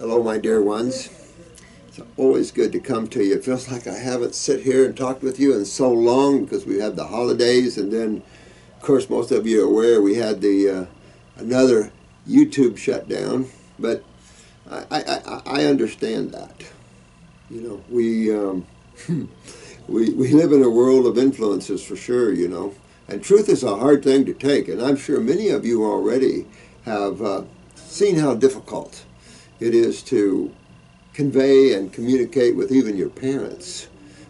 Hello, my dear ones. It's always good to come to you. It feels like I haven't sit here and talked with you in so long because we had the holidays, and then, of course, most of you are aware we had the another YouTube shutdown. But I understand that. You know, we live in a world of influences for sure. You know, and truth is a hard thing to take, and I'm sure many of you already have seen how difficult it is to convey and communicate with even your parents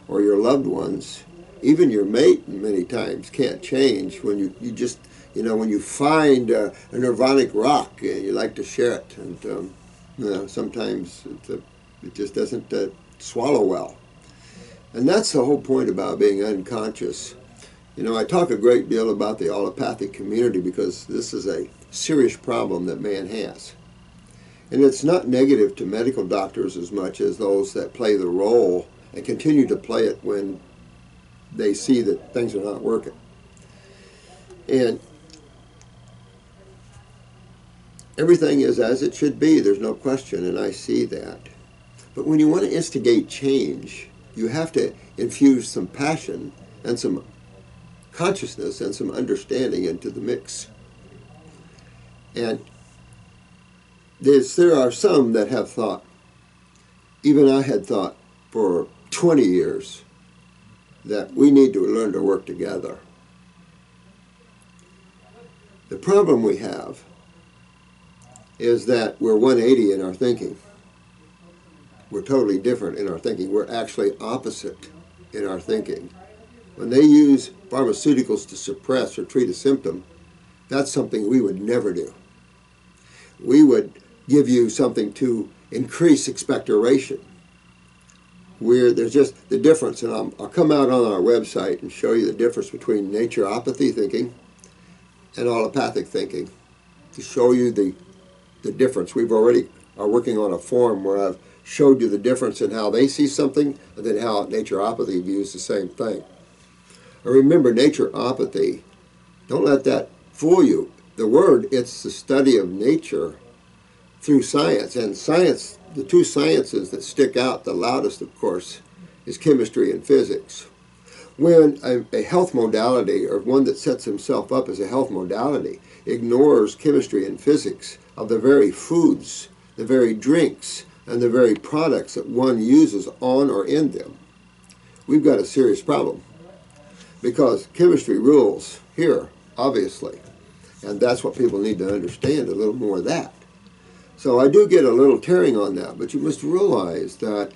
or your loved ones. Even your mate many times can't change when you just, you know, when you find a nirvanic rock and you like to share it. And you know, sometimes it just doesn't swallow well. And that's the whole point about being unconscious. You know, I talk a great deal about the allopathic community because this is a serious problem that man has. And it's not negative to medical doctors as much as those that play the role and continue to play it when they see that things are not working. And everything is as it should be, there's no question, and I see that. But when you want to instigate change, you have to infuse some passion and some consciousness and some understanding into the mix. And there are some that have thought, even I had thought for 20 years, that we need to learn to work together. The problem we have is that we're 180 in our thinking. We're totally different in our thinking. We're actually opposite in our thinking. When they use pharmaceuticals to suppress or treat a symptom, that's something we would never do. We would give you something to increase expectoration, where there's just the difference. And I'll come out on our website and show you the difference between naturopathy thinking and allopathic thinking to show you the difference. We've already are working on a form where I've showed you the difference in how they see something and then how naturopathy views the same thing. And remember, naturopathy, don't let that fool you. The word, it's the study of nature through science. And science, the two sciences that stick out the loudest, of course, is chemistry and physics. When a health modality, or one that sets himself up as a health modality, ignores chemistry and physics of the very foods, the very drinks, and the very products that one uses on or in them, we've got a serious problem. Because chemistry rules here, obviously. And that's what people need to understand, a little more of that. So I do get a little tearing on that, but you must realize that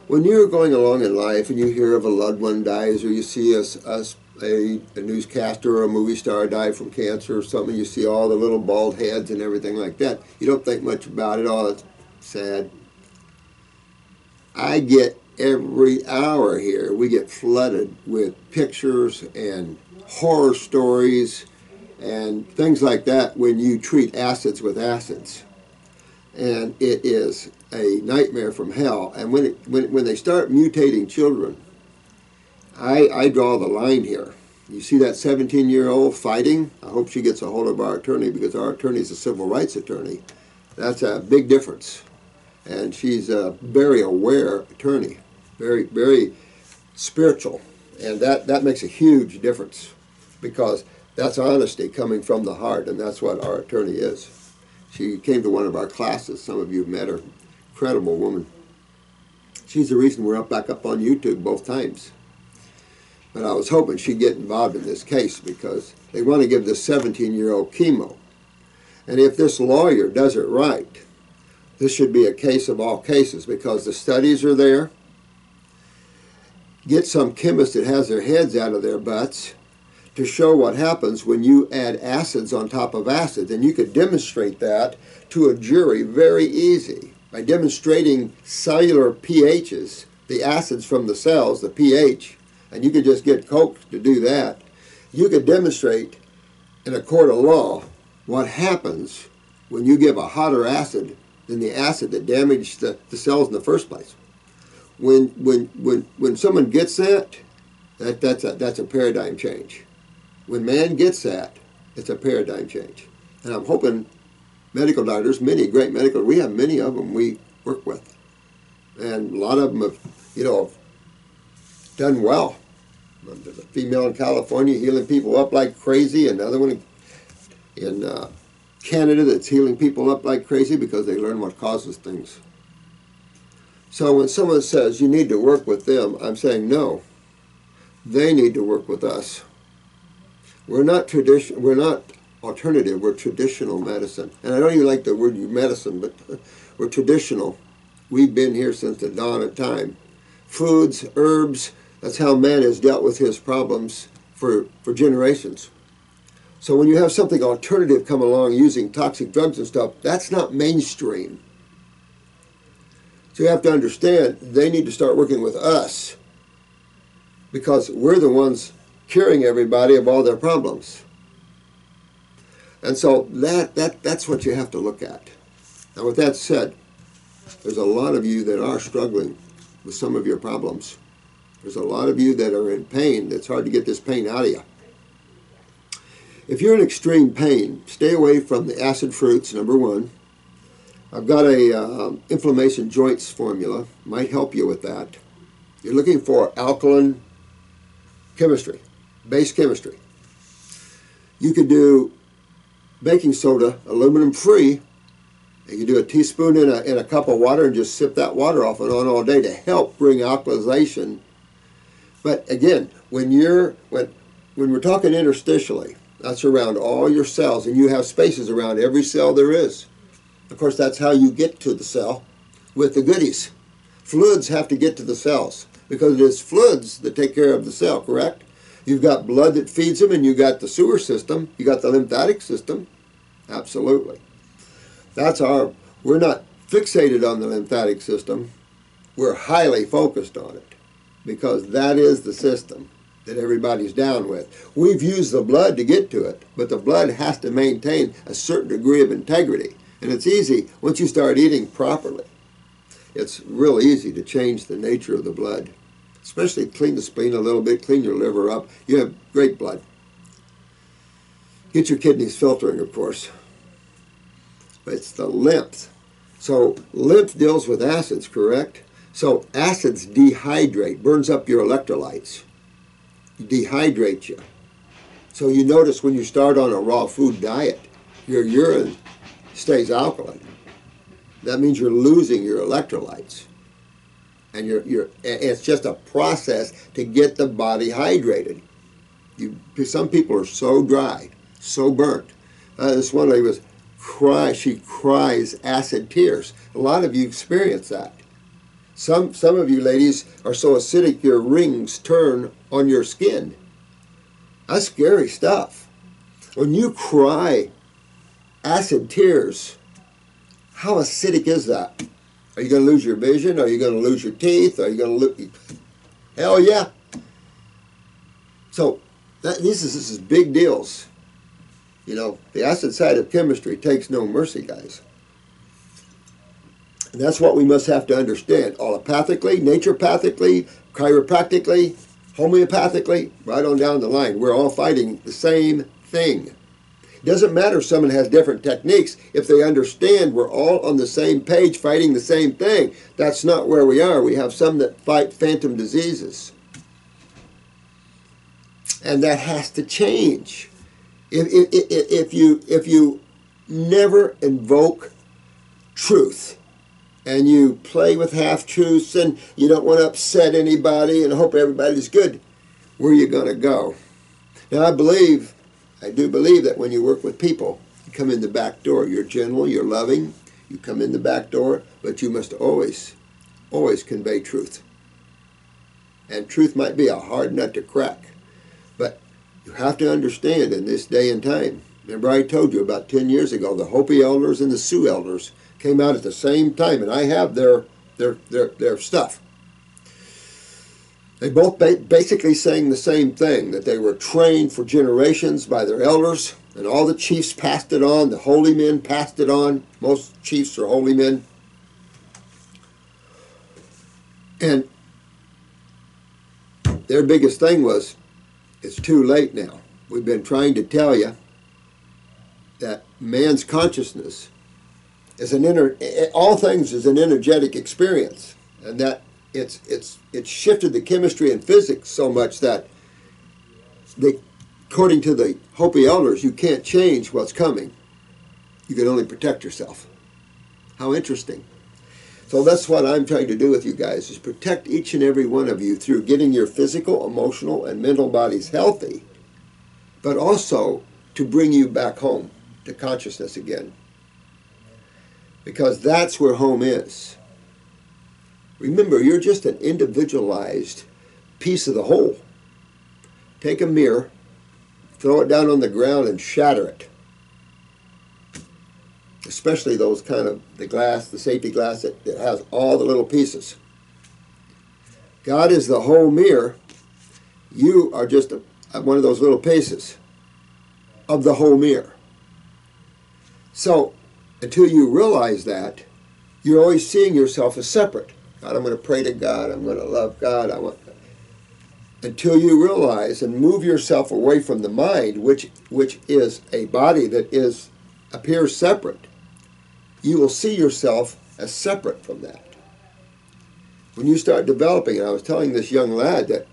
when you're going along in life and you hear of a loved one dies, or you see a newscaster or a movie star die from cancer or something, you see all the little bald heads and everything like that, you don't think much about it. Oh, that's sad. I get every hour here, we get flooded with pictures and horror stories and things like that when you treat acids with acids. And it is a nightmare from hell. And when they start mutating children, I draw the line here. You see that 17-year-old fighting? I hope she gets a hold of our attorney, because our attorney is a civil rights attorney. That's a big difference. And she's a very aware attorney, very, very spiritual. And that makes a huge difference, because that's honesty coming from the heart, and that's what our attorney is. She came to one of our classes. Some of you have met her. Incredible woman. She's the reason we're back up on YouTube both times. But I was hoping she'd get involved in this case, because they want to give this 17-year-old chemo. And if this lawyer does it right, this should be a case of all cases, because the studies are there. Get some chemist that has their heads out of their butts to show what happens when you add acids on top of acids. And you could demonstrate that to a jury very easy by demonstrating cellular pHs, the acids from the cells, the pH, and you could just get Coke to do that. You could demonstrate in a court of law what happens when you give a hotter acid than the acid that damaged the cells in the first place. When someone gets that's a paradigm change. When man gets that, it's a paradigm change. And I'm hoping medical doctors, many great medical, we have many of them we work with. And a lot of them have, done well. There's a female in California healing people up like crazy, another one in Canada that's healing people up like crazy because they learn what causes things. So when someone says you need to work with them, I'm saying no. They need to work with us. We're not alternative, we're traditional medicine. And I don't even like the word medicine, but we're traditional. We've been here since the dawn of time. Foods, herbs, that's how man has dealt with his problems for generations. So when you have something alternative come along using toxic drugs and stuff, that's not mainstream. So you have to understand, they need to start working with us because we're the ones curing everybody of all their problems. And so that's what you have to look at. Now with that said, there's a lot of you that are struggling with some of your problems. There's a lot of you that are in pain. It's hard to get this pain out of you. If you're in extreme pain, stay away from the acid fruits, number one. I've got a inflammation joints formula. Might help you with that. You're looking for alkaline chemistry, base chemistry. You could do baking soda, aluminum free. You can do a teaspoon in a cup of water and just sip that water off and on all day to help bring alkalization. But again, when we're talking interstitially, that's around all your cells, and you have spaces around every cell there is. Of course, that's how you get to the cell with the goodies. Fluids have to get to the cells because it is fluids that take care of the cell, correct? You've got blood that feeds them, and you've got the sewer system, you got the lymphatic system. Absolutely. We're not fixated on the lymphatic system. We're highly focused on it because that is the system that everybody's down with. We've used the blood to get to it, but the blood has to maintain a certain degree of integrity. And it's easy once you start eating properly. It's real easy to change the nature of the blood, especially clean the spleen a little bit, clean your liver up. You have great blood. Get your kidneys filtering, of course. But it's the lymph. So lymph deals with acids, correct? So acids dehydrate, burns up your electrolytes. Dehydrate you. So you notice when you start on a raw food diet, your urine stays alkaline. That means you're losing your electrolytes. And it's just a process to get the body hydrated. Some people are so dry, so burnt. This one lady she cries acid tears. A lot of you experience that. Some of you ladies are so acidic your rings turn on your skin. That's scary stuff. When you cry acid tears, how acidic is that? Are you going to lose your vision? Are you going to lose your teeth? Are you going to lose... Hell yeah. So this is big deals. The acid side of chemistry takes no mercy, guys. And that's what we must have to understand. Allopathically, naturopathically, chiropractically, homeopathically, right on down the line. We're all fighting the same thing. It doesn't matter if someone has different techniques. If they understand we're all on the same page fighting the same thing. That's not where we are. We have some that fight phantom diseases. And that has to change. If you never invoke truth, and you play with half-truths, and you don't want to upset anybody and hope everybody's good, where are you going to go? Now, I do believe that when you work with people, you come in the back door. You're gentle, you're loving, you come in the back door, but you must always convey truth. And truth might be a hard nut to crack, but you have to understand in this day and time. Remember I told you about 10 years ago, the Hopi elders and the Sioux elders came out at the same time, and I have their stuff. They both basically saying the same thing, that they were trained for generations by their elders, and all the chiefs passed it on, the holy men passed it on. Most chiefs are holy men. And their biggest thing was, it's too late now. We've been trying to tell you that man's consciousness is all things is an energetic experience, and that it's shifted the chemistry and physics so much that according to the Hopi elders, you can't change what's coming. You can only protect yourself. How interesting. So that's what I'm trying to do with you guys, is protect each and every one of you through getting your physical, emotional, and mental bodies healthy, but also to bring you back home to consciousness again. Because that's where home is. Remember, you're just an individualized piece of the whole. Take a mirror, throw it down on the ground and shatter it. Especially those kind of, the glass, the safety glass that has all the little pieces. God is the whole mirror. You are just one of those little pieces of the whole mirror. So, until you realize that, you're always seeing yourself as separate. God, I'm going to pray to God. I'm going to love God. Until you realize and move yourself away from the mind, which is a body that appears separate, you will see yourself as separate from that. When you start developing, and I was telling this young lad that,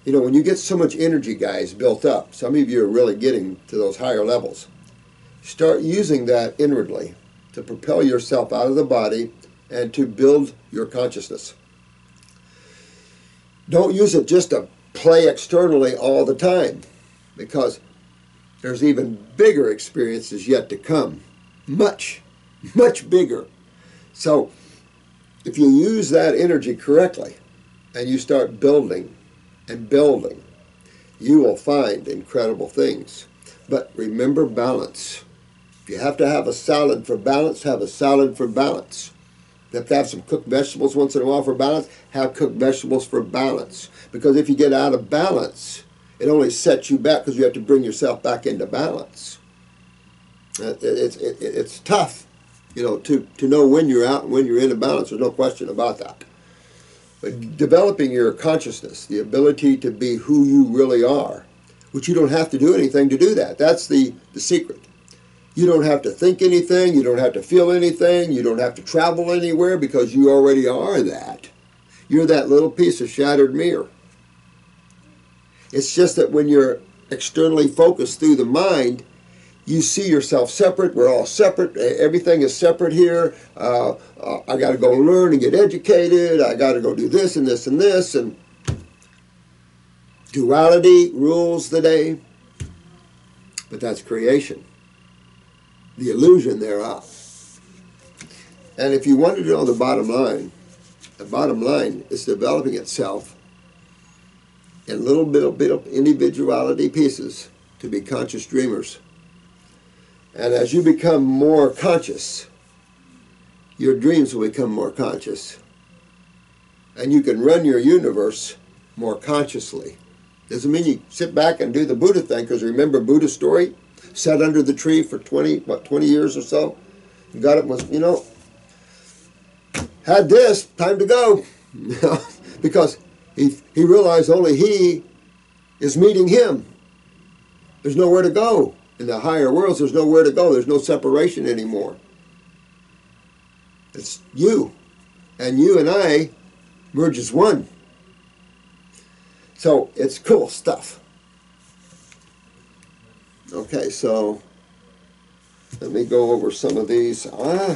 you know, when you get so much energy, guys, built up, some of you are really getting to those higher levels, start using that inwardly to propel yourself out of the body and to build your consciousness. Don't use it just to play externally all the time, because there's even bigger experiences yet to come. Much, much bigger. So if you use that energy correctly and you start building and building, you will find incredible things. But remember balance. If you have to have a salad for balance, have a salad for balance. You have to have some cooked vegetables once in a while for balance, have cooked vegetables for balance. Because if you get out of balance, it only sets you back, because you have to bring yourself back into balance. It's tough, you know, to know when you're out and when you're in a balance. There's no question about that. But developing your consciousness, the ability to be who you really are, which you don't have to do anything to do that. That's the secret. You don't have to think anything, you don't have to feel anything, you don't have to travel anywhere, because you already are that. You're that little piece of shattered mirror. It's just that when you're externally focused through the mind, you see yourself separate. We're all separate. Everything is separate here. I got to go learn and get educated. I got to go do this and this and this. And duality rules the day. But that's creation. The illusion thereof. And if you wanted to know the bottom line is developing itself in little bit of individuality pieces to be conscious dreamers. And as you become more conscious, your dreams will become more conscious. And you can run your universe more consciously. Doesn't mean you sit back and do the Buddha thing, because remember Buddha's story? Sat under the tree for 20 years or so. Got up and was, you know, had this, time to go. Because he realized only he is meeting him. There's nowhere to go. In the higher worlds, there's nowhere to go. There's no separation anymore. It's you. And you and I merge as one. So it's cool stuff. Okay, so let me go over some of these. I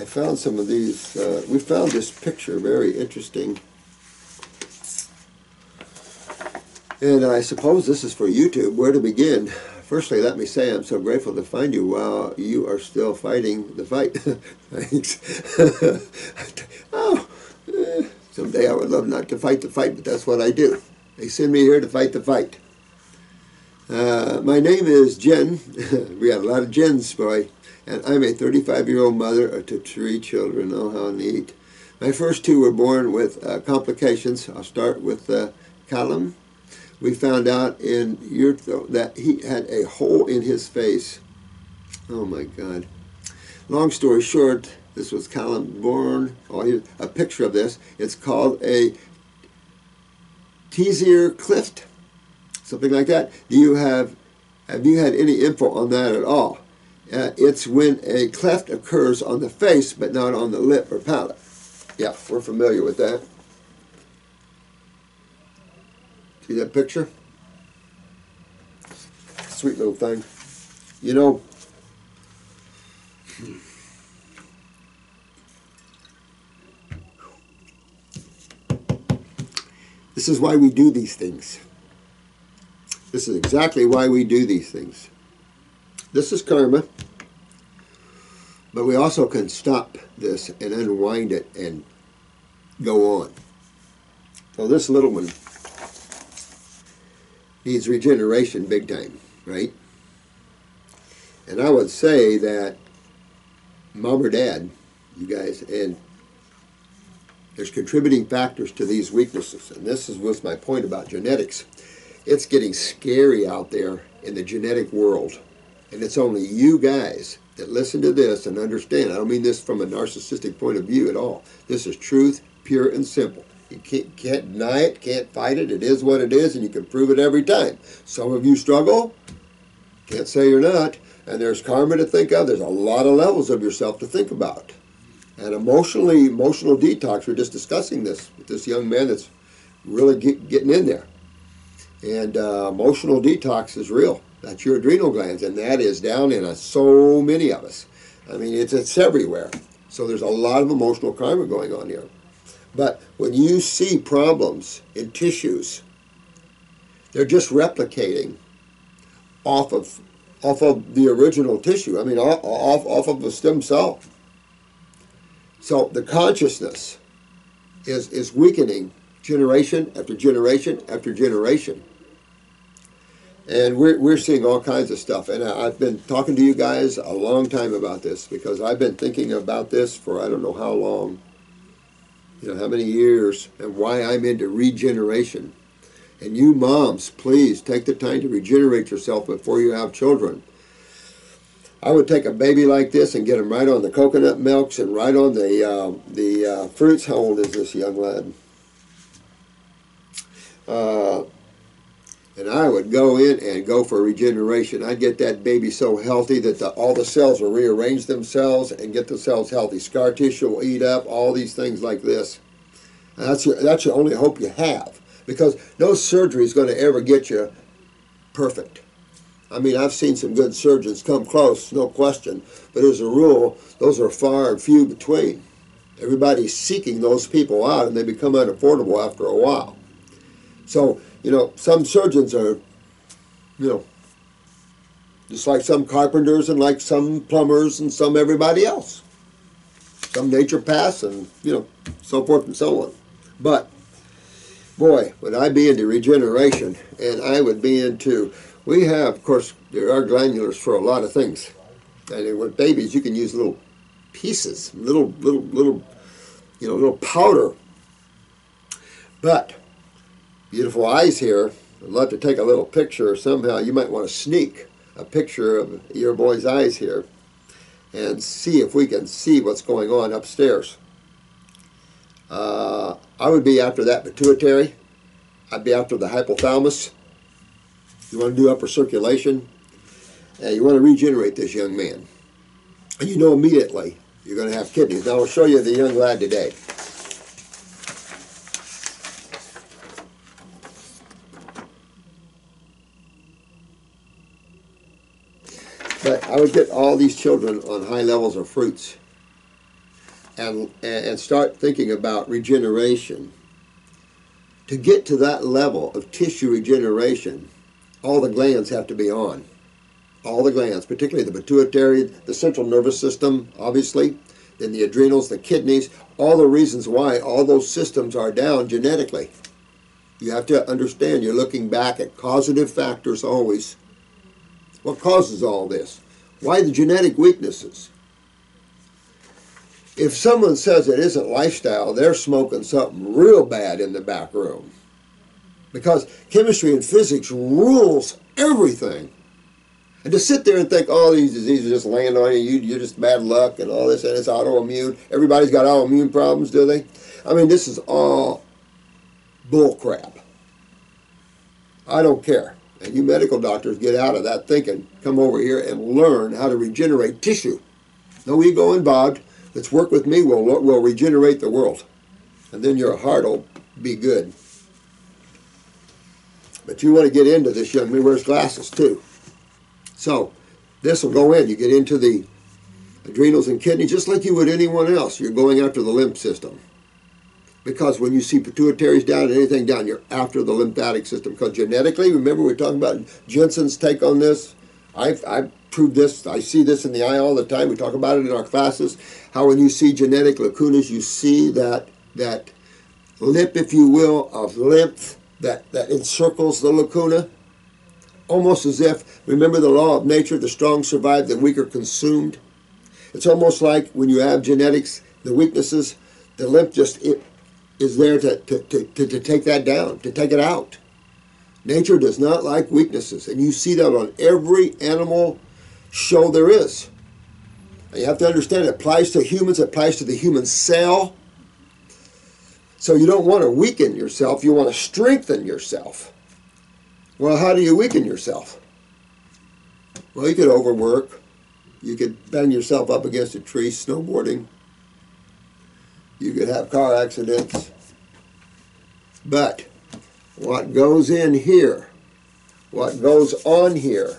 found some of these. We found this picture very interesting. And I suppose this is for YouTube. Where to begin? Firstly, let me say I'm so grateful to find you while you are still fighting the fight. Thanks. Someday I would love not to fight the fight, but that's what I do. They send me here to fight the fight. My name is Jenn. We got a lot of Jenns, boy. And I'm a 35-year-old mother to 3 children. Oh, how neat. My first 2 were born with complications. I'll start with Callum. We found out in utero that he had a hole in his face. Oh, my God. Long story short, this was Callum born. Oh, here's a picture of this. It's called a Tessier something like that. Have you had any info on that at all? It's when a cleft occurs on the face but not on the lip or palate. Yeah, we're familiar with that. See that picture? Sweet little thing. You know, this is why we do these things. This is exactly why we do these things. This is karma, but we also can stop this and unwind it and go on. So this little one needs regeneration big time, right? And I would say that mom or dad, you guys, and there's contributing factors to these weaknesses. And this was my point about genetics. It's getting scary out there in the genetic world. And it's only you guys that listen to this and understand. I don't mean this from a narcissistic point of view at all. This is truth, pure and simple. You can't deny it, can't fight it. It is what it is, and you can prove it every time. Some of you struggle. Can't say you're not. And there's karma to think of. There's a lot of levels of yourself to think about. And emotional detox, we're just discussing this with this young man that's really getting in there. And emotional detox is real. That's your adrenal glands, and that is down in us, so many of us. I mean, it's everywhere. So there's a lot of emotional karma going on here. But when you see problems in tissues, they're just replicating off of the original tissue. I mean, off of the stem cell. So the consciousness is weakening generation after generation after generation. And we're seeing all kinds of stuff. And I've been talking to you guys a long time about this because I've been thinking about this for I don't know how long, you know, how many years, and why I'm into regeneration. And you moms, please take the time to regenerate yourself before you have children. I would take a baby like this and get him right on the coconut milks and right on the fruits. How old is this young lad? And I would go in and go for regeneration. I'd get that baby so healthy that all the cells will rearrange themselves and get the cells healthy. Scar tissue will eat up, all these things like this. And that's your only hope you have, because no surgery is going to ever get you perfect. I mean, I've seen some good surgeons come close, no question, but as a rule, those are far and few between. Everybody's seeking those people out, and they become unaffordable after a while. So, you know, some surgeons are, you know, just like some carpenters and like some plumbers and some everybody else. Some naturopaths and, you know, so forth and so on. But, boy, would I be into regeneration, and I would be into, we have, of course, there are glandulars for a lot of things. And with babies, you can use little pieces, little, you know, little powder. But beautiful eyes here. I'd love to take a little picture. Somehow you might want to sneak a picture of your boy's eyes here and see if we can see what's going on upstairs. I would be after that pituitary. I'd be after the hypothalamus. You want to do upper circulation. You want to regenerate this young man. And you know immediately you're going to have kidneys. Now I'll show you the young lad today. But I would get all these children on high levels of fruits and start thinking about regeneration. To get to that level of tissue regeneration, all the glands have to be on. All the glands, particularly the pituitary, the central nervous system, obviously, then the adrenals, the kidneys, all the reasons why all those systems are down genetically. You have to understand, you're looking back at causative factors always. What causes all this? Why the genetic weaknesses? If someone says it isn't lifestyle, they're smoking something real bad in the back room. Because chemistry and physics rules everything. And to sit there and think, oh, these diseases just land on you, you're just bad luck and all this, and it's autoimmune. Everybody's got autoimmune problems, do they? I mean, this is all bull crap. I don't care. And you medical doctors, get out of that thinking. Come over here and learn how to regenerate tissue. No ego involved. Let's work with me. We'll regenerate the world. And then your heart will be good. But you want to get into this young man. He wears glasses too. So this will go in. You get into the adrenals and kidneys just like you would anyone else. You're going after the lymph system. Because when you see pituitaries down and anything down, you're after the lymphatic system. Because genetically, remember we were talking about Jensen's take on this? I've proved this. I see this in the eye all the time. We talk about it in our classes. How when you see genetic lacunas, you see that lip, if you will, of lymph that encircles the lacuna. Almost as if, remember the law of nature, the strong survive, the weak are consumed. It's almost like when you have genetics, the weaknesses, the lymph just is there to take that down, to take it out. Nature does not like weaknesses, and you see that on every animal show there is. And you have to understand it applies to humans, it applies to the human cell. So you don't want to weaken yourself, you want to strengthen yourself. Well, how do you weaken yourself? Well, you could overwork. You could bang yourself up against a tree snowboarding. You could have car accidents. But what goes in here, what goes on here,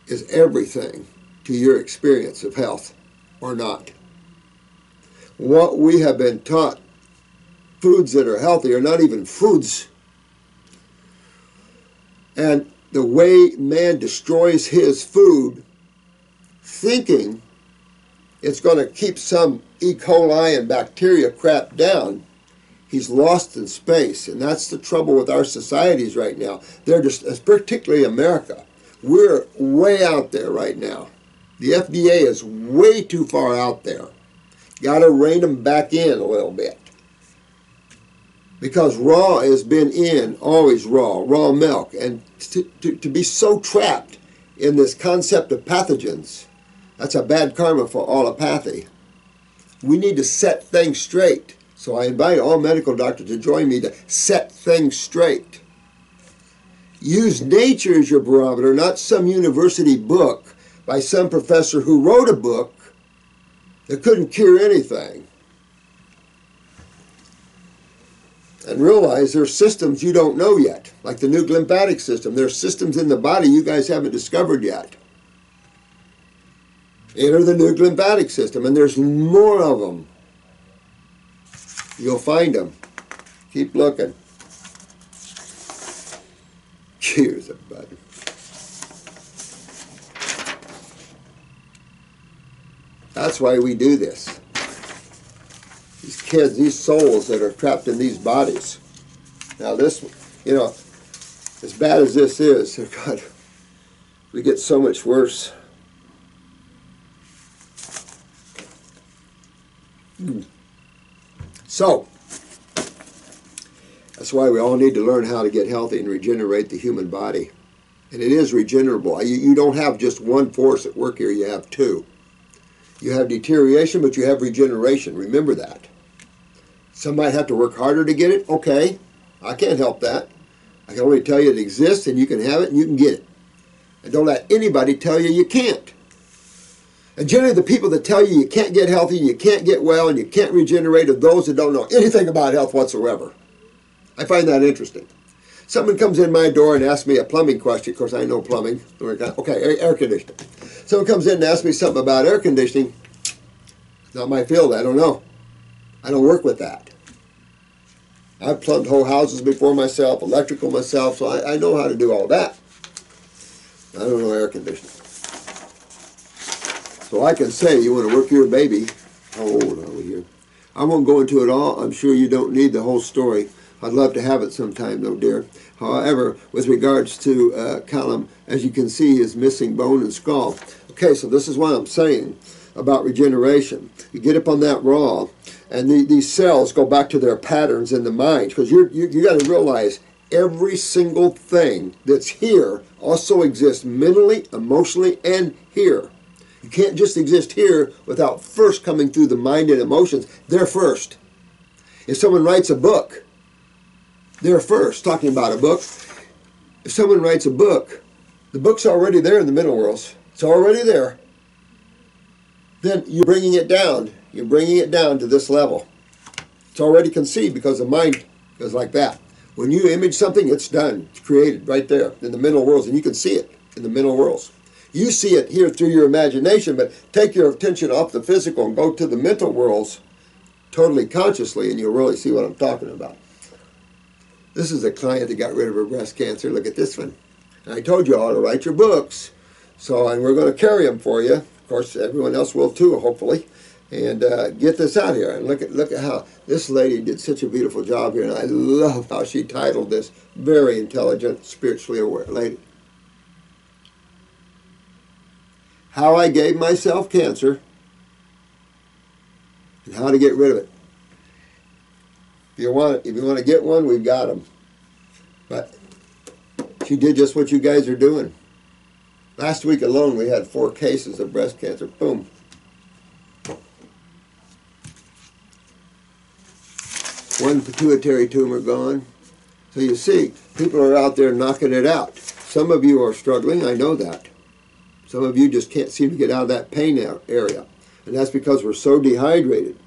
is everything to your experience of health or not. What we have been taught, foods that are healthy, are not even foods. And the way man destroys his food, thinking it's going to keep some E. coli and bacteria crap down, he's lost in space. And that's the trouble with our societies right now. They're just, particularly America, we're way out there right now. The FDA is way too far out there. Got to rein them back in a little bit. Because raw has been in, always raw milk. And to be so trapped in this concept of pathogens, that's a bad karma for allopathy. We need to set things straight. So I invite all medical doctors to join me to set things straight. Use nature as your barometer, not some university book by some professor who wrote a book that couldn't cure anything. And realize there's systems you don't know yet, like the new lymphatic system. There's systems in the body you guys haven't discovered yet. Enter the new lymphatic system, and there's more of them. You'll find them. Keep looking. Cheers, everybody. That's why we do this. These kids, these souls that are trapped in these bodies. Now this, you know, as bad as this is, God, we get so much worse. So, that's why we all need to learn how to get healthy and regenerate the human body. And it is regenerable. You don't have just one force at work here, you have two. You have deterioration, but you have regeneration. Remember that. Some might have to work harder to get it. Okay, I can't help that. I can only tell you it exists, and you can have it, and you can get it. And don't let anybody tell you you can't. And generally the people that tell you you can't get healthy, you can't get well, and you can't regenerate are those that don't know anything about health whatsoever. I find that interesting. Someone comes in my door and asks me a plumbing question. Of course, I know plumbing. Okay, air conditioning. Someone comes in and asks me something about air conditioning. Not my field, I don't know. I don't work with that. I've plumbed whole houses before myself, electrical myself, so I know how to do all that. I don't know air conditioning. So I can say, you want to work your baby. How old are we here? I won't go into it all. I'm sure you don't need the whole story. I'd love to have it sometime, though, dear. However, with regards to Callum, as you can see, is missing bone and skull. Okay, so this is what I'm saying about regeneration. You get up on that raw, and these cells go back to their patterns in the mind. Because you got to realize every single thing that's here also exists mentally, emotionally, and here. You can't just exist here without first coming through the mind and emotions. They're first. If someone writes a book, they're first talking about a book. if someone writes a book, the book's already there in the middle worlds. It's already there. Then you're bringing it down. You're bringing it down to this level. It's already conceived because the mind goes like that. When you image something, it's done. It's created right there in the mental worlds, and you can see it in the mental worlds. You see it here through your imagination, but take your attention off the physical and go to the mental worlds totally consciously, and you'll really see what I'm talking about. This is a client that got rid of her breast cancer. Look at this one. And I told you all to write your books. So, and we're going to carry them for you. Of course, everyone else will too, hopefully. And get this out here. And look at how this lady did such a beautiful job here. And I love how she titled this. Very intelligent, spiritually aware lady. How I gave myself cancer and how to get rid of it. If you want to get one, we've got them. But she did just what you guys are doing. Last week alone, we had 4 cases of breast cancer. Boom. One pituitary tumor gone. So you see, people are out there knocking it out. Some of you are struggling, I know that. Some of you just can't seem to get out of that pain area. And that's because we're so dehydrated.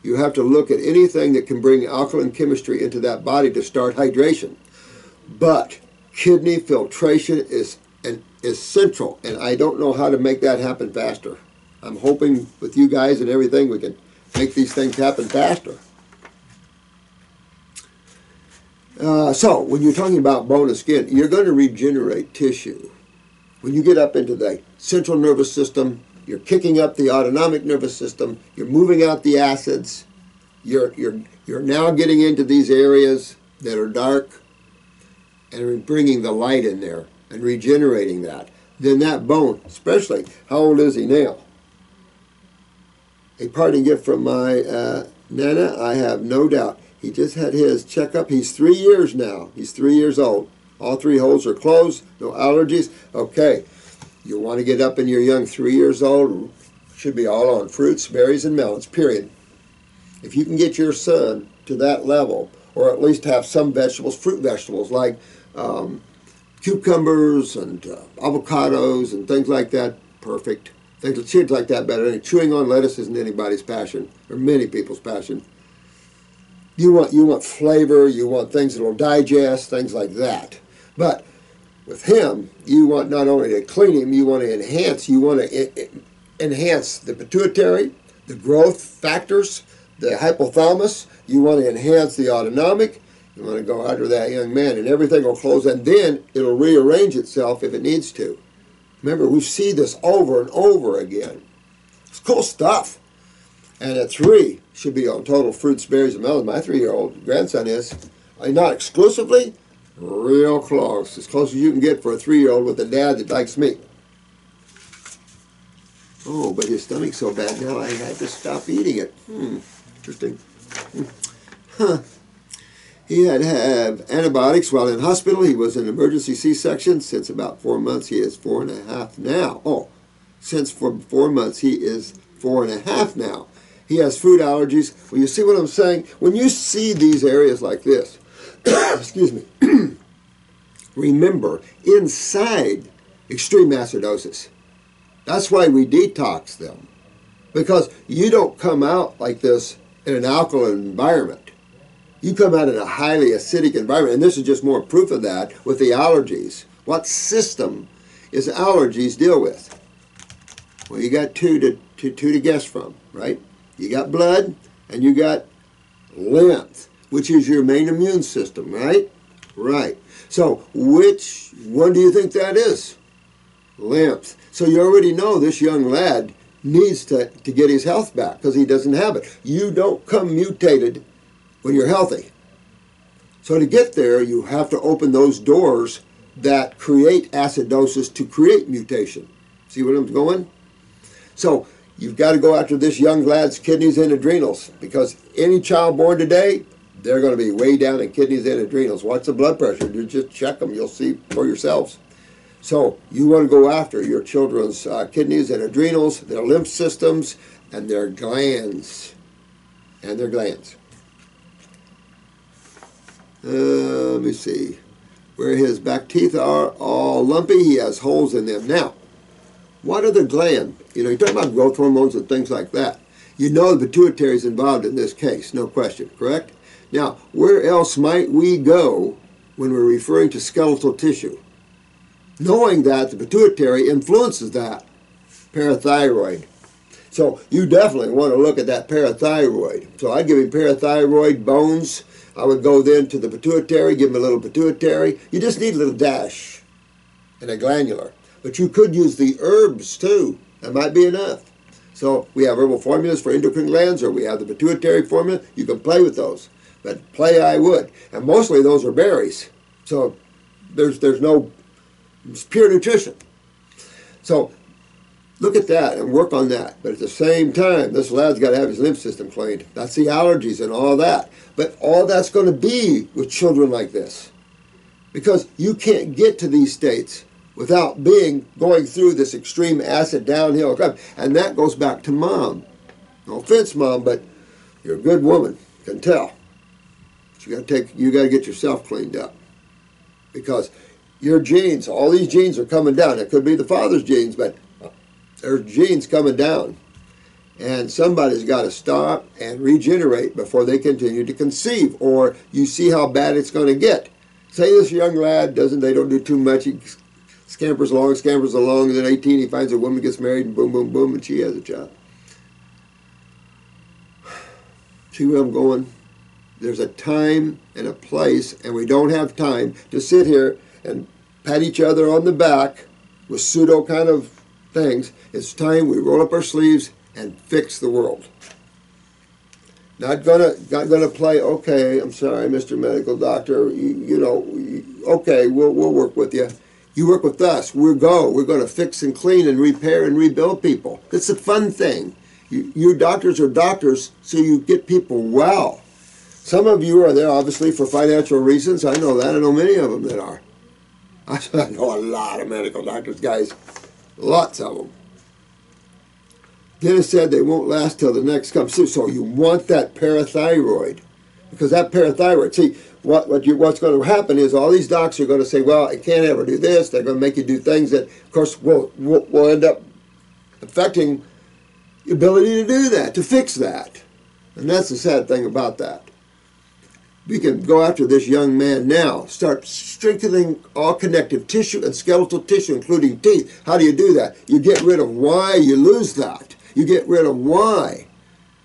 You have to look at anything that can bring alkaline chemistry into that body to start hydration. But kidney filtration is central, and I don't know how to make that happen faster. I'm hoping with you guys and everything we can make these things happen faster. So, when you're talking about bone and skin, you're going to regenerate tissue. When you get up into the central nervous system, you're kicking up the autonomic nervous system, you're moving out the acids, you're now getting into these areas that are dark and bringing the light in there and regenerating that. Then that bone, especially, how old is he now? A parting gift from my Nana, I have no doubt. He just had his checkup. He's 3 years now. He's 3 years old. All 3 holes are closed, no allergies. Okay, you want to get up in your young 3 years old, should be all on fruits, berries, and melons, period. If you can get your son to that level, or at least have some vegetables, fruit vegetables, like cucumbers and avocados and things like that, perfect. Things like that better. Chewing on lettuce isn't anybody's passion, or many people's passion. You want flavor, you want things that will digest, things like that. But with him, you want not only to clean him, you want to enhance the pituitary, the growth factors, the hypothalamus. You want to enhance the autonomic. You want to go after that young man, and everything will close, and then it'll rearrange itself if it needs to. Remember, we see this over and over again. It's cool stuff. And at 3, should be on total fruits, berries, and melons. My 3-year-old grandson is. Not exclusively, real close. As close as you can get for a 3-year-old with a dad that likes meat. Oh, but his stomach's so bad now I had to stop eating it. Interesting. Huh. He had to have antibiotics while in hospital. He was in emergency C-section since about 4 months. He is 4.5 now. Oh, since for 4 months he is 4.5 now. He has food allergies. Well, you see what I'm saying? When you see these areas like this, excuse me, remember, inside extreme acidosis. That's why we detox them. Because you don't come out like this in an alkaline environment. You come out in a highly acidic environment, and this is just more proof of that with the allergies. What system is allergies deal with? Well, you got two to guess from, right? You got blood, and you got lymph, which is your main immune system, right? Right. So which one do you think that is? Lymph. So you already know this young lad needs to get his health back because he doesn't have it. You don't come mutated when you're healthy. So to get there, you have to open those doors that create acidosis to create mutation. See where I'm going? So you've got to go after this young lad's kidneys and adrenals, because any child born today, they're going to be way down in kidneys and adrenals. Watch the blood pressure. You just check them. You'll see for yourselves. So you want to go after your children's kidneys and adrenals, their lymph systems, and their glands. Let me see. where his back teeth are all lumpy. He has holes in them. Now, what are the gland? You know, you're talking about growth hormones and things like that. You know the pituitary is involved in this case, no question, correct? Now, where else might we go when we're referring to skeletal tissue? Knowing that the pituitary influences that, parathyroid. So you definitely want to look at that parathyroid. So I'd give him parathyroid bones. I would go then to the pituitary, give him a little pituitary. You just need a little dash and a glandular. But you could use the herbs too. That might be enough. So we have herbal formulas for endocrine glands, or we have the pituitary formula. You can play with those. But play I would. And mostly those are berries. So there's no, it's pure nutrition. So look at that and work on that. But at the same time, this lad's got to have his lymph system cleaned. That's the allergies and all that. But all that's going to be with children like this. Because you can't get to these states without going through this extreme acid downhill. And that goes back to mom. No offense, Mom, but you're a good woman. Can tell. But you got to get yourself cleaned up. Because your genes, all these genes are coming down. It could be the father's genes, but there's genes coming down. And somebody's got to stop and regenerate before they continue to conceive. Or you see how bad it's going to get. Say this young lad they don't do too much. He scampers along, and then 18 he finds a woman, gets married, and boom, boom, boom, and she has a child. See where I'm going? There's a time and a place, and we don't have time to sit here and pat each other on the back with pseudo kind of things. It's time we roll up our sleeves and fix the world. Not gonna play, okay, I'm sorry, Mr. Medical Doctor, okay, we'll work with you. You work with us. We're going to fix and clean and repair and rebuild people. It's a fun thing. You doctors are doctors, so you get people well. Some of you are there, obviously, for financial reasons. I know that. I know many of them that are. I know a lot of medical doctors, guys. Lots of them. Dennis said they won't last till the next comes through. So you want that parathyroid. Because that parathyroid, see, what's going to happen is all these docs are going to say, well, I can't ever do this. They're going to make you do things that, of course, will end up affecting the ability to do that, to fix that. And that's the sad thing about that. We can go after this young man now, start strengthening all connective tissue and skeletal tissue, including teeth. How do you do that? You get rid of why you lose that. You get rid of why.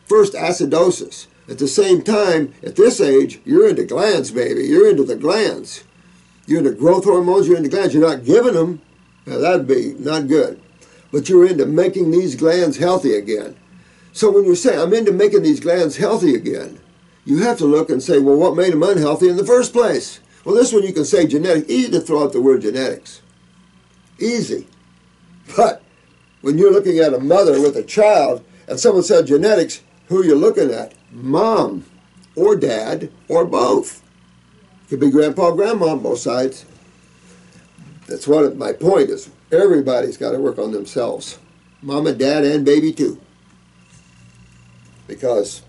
First, acidosis. At the same time, at this age, you're into glands, baby. You're into the glands. You're into growth hormones, you're into glands. You're not giving them. Now, that'd be not good. But you're into making these glands healthy again. So when you say, I'm into making these glands healthy again, you have to look and say, well, what made them unhealthy in the first place? Well, this one you can say genetic. Easy to throw out the word genetics. Easy. But when you're looking at a mother with a child and someone said genetics, who are you looking at? Mom or dad or both. Could be grandpa, grandma on both sides. That's what my point is. Everybody's got to work on themselves. Mama, dad, and baby too. Because